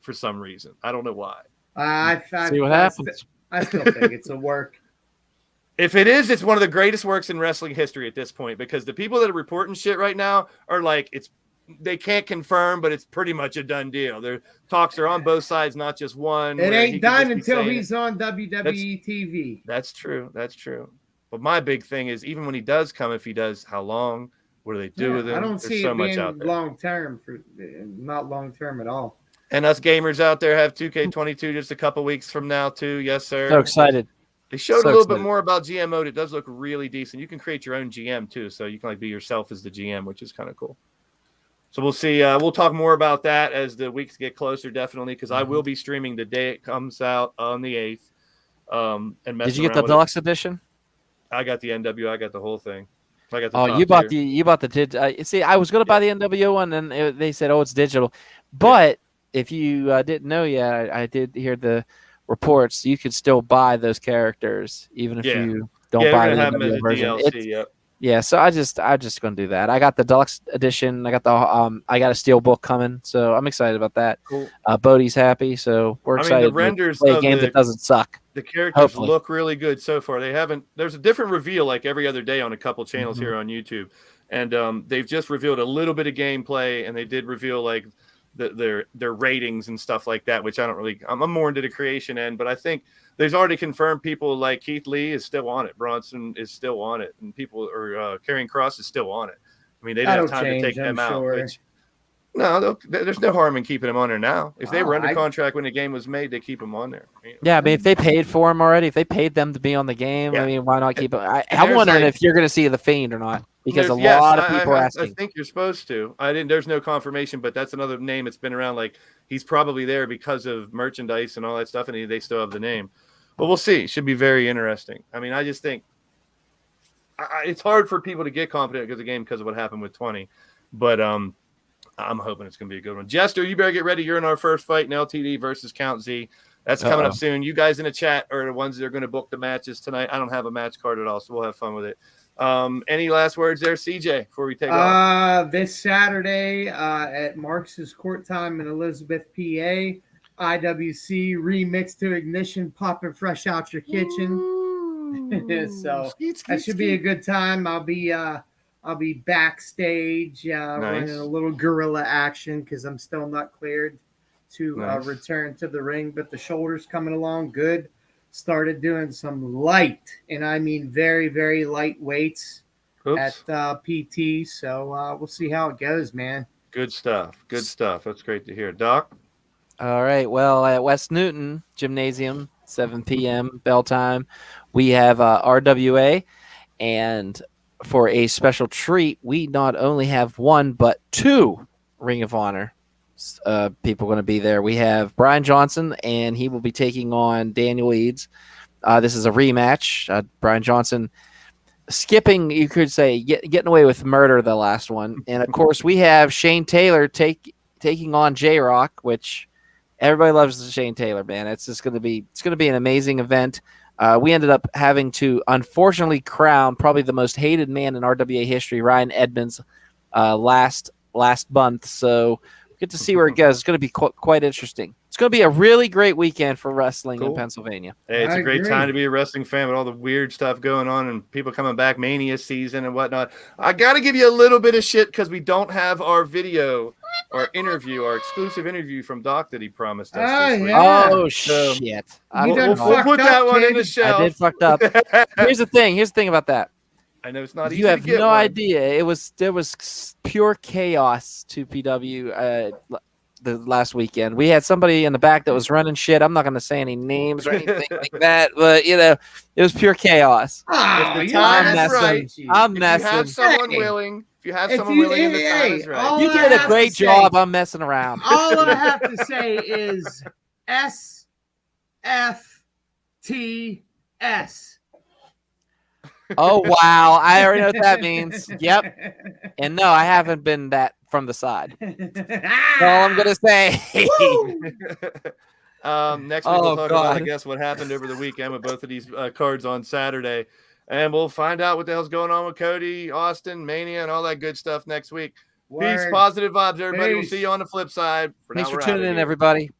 for some reason. I don't know why. See what happens. I still think it's a work. If it is, it's one of the greatest works in wrestling history at this point, because the people that are reporting shit right now are like, they can't confirm, but it's pretty much a done deal. Their talks are on both sides, not just one. It where he ain't could done just be until saying he's it. on WWE TV. That's true. That's true. But my big thing is, even when he does come, if he does, how long? What do they do with him? I don't There's see so it much being out there. long term not long term at all. And us gamers out there have 2K22 just a couple weeks from now too. Yes, sir. So excited. They showed So a little excited. bit more about GM mode. It does look really decent. You can create your own GM too, so you can be yourself as the GM, which is kind of cool. So we'll see. We'll talk more about that as the weeks get closer, definitely, because I will be streaming the day it comes out on the 8th. And Did you get the deluxe edition? I got the NWO. I got the whole thing. I got the Oh, top you bought tier. see, I was going to buy the NWO one, and they said, "Oh, it's digital." But if you didn't know yet, I did hear the reports. You could still buy those characters even if you don't they're buy gonna the have them as NWO a version. DLC. Yep. Yeah, so I'm just going to do that. I got the deluxe edition. I got I got a steel book coming, so I'm excited about that. Cool. Bodie's happy, so we're I mean, excited the renders to play a of game that doesn't suck. The characters Hopefully. look really good so far. There's a different reveal like every other day on a couple channels Mm-hmm. here on YouTube. And they've just revealed a little bit of gameplay, and they did reveal like their ratings and stuff like that, which I'm more into the creation end, but I think there's already confirmed people like Keith Lee is still on it. Bronson is still on it, and people are Karrion Kross is still on it. I mean, they didn't have time to take them out. Which, no, there's no harm in keeping them on there now. If they were under contract when the game was made, they keep them on there. Yeah, I mean, if they paid for them already, if they paid them to be on the game, Yeah. I mean, why not keep them? I'm there's wondering like- if you're going to see the Fiend or not, because a Yes, lot of people are I asking. think you're supposed to. There's no confirmation, but that's another name that's been around. Like he's probably there because of merchandise and all that stuff, and they still have the name. But we'll see. It should be very interesting. I mean, I just think it's hard for people to get confident because of the game because of what happened with 20. But I'm hoping it's going to be a good one. Jester, you better get ready. You're in our first fight in LTD versus Count Z. That's coming up soon. You guys in the chat are the ones that are going to book the matches tonight. I don't have a match card at all, so we'll have fun with it. Any last words there, CJ, before we take off? This Saturday at Marx's Court Time in Elizabeth, PA, IWC Remix to Ignition, popping fresh out your kitchen. So that should be a good time. I'll be backstage running a little guerrilla action because I'm still not cleared to return to the ring, but the shoulder's coming along good. Started doing some light, and I mean very, very light weights at PT. So we'll see how it goes, man. Good stuff. Good stuff. That's great to hear. Doc? All right. Well, at West Newton Gymnasium, 7 p.m. bell time, we have RWA. And for a special treat, we not only have one, but two Ring of Honor people going to be there. We have Brian Johnson, and he will be taking on Daniel Eads. This is a rematch. Brian Johnson skipping, you could say, getting away with murder the last one. And, of course, we have Shane Taylor taking on J-Rock, which everybody loves Shane Taylor, man. It's going to be an amazing event. We ended up having to, unfortunately, crown probably the most hated man in RWA history, Ryan Edmonds, last month. So we get to see where it goes. It's going to be quite interesting. It's going to be a really great weekend for wrestling in Pennsylvania. Hey, it's I a great agree. time to be a wrestling fan with all the weird stuff going on and people coming back, Mania season and whatnot. I got to give you a little bit of shit because we don't have our video, our exclusive interview from Doc that he promised us this week. Yeah. Oh, So, shit. We'll fucked put up, that one in kid. the shelf. I did fucked up. Here's the thing about that. I know it's not easy You have to get no one. idea. There was pure chaos to PW the last weekend. We had somebody in the back that was running shit. I'm not going to say any names or anything like that, but it was pure chaos. Oh, If the you time know, is that's right, cheap. I'm If you have messing. someone Hey. willing, and the time hey, is right. all You I did a have great to say- job. I'm messing around. All I have to say is SFTS. Oh, wow. I already know what that means. Yep. And no, I haven't been that from the side. That's all I'm going to say. Next week we'll Oh, talk about, I God. guess, what happened over the weekend with both of these cards on Saturday. And we'll find out what the hell's going on with Cody, Austin, Mania, and all that good stuff next week. Peace, Word. positive vibes, everybody. We'll Peace. see you on the flip side. Thanks now, for we're outta tuning in, here. everybody.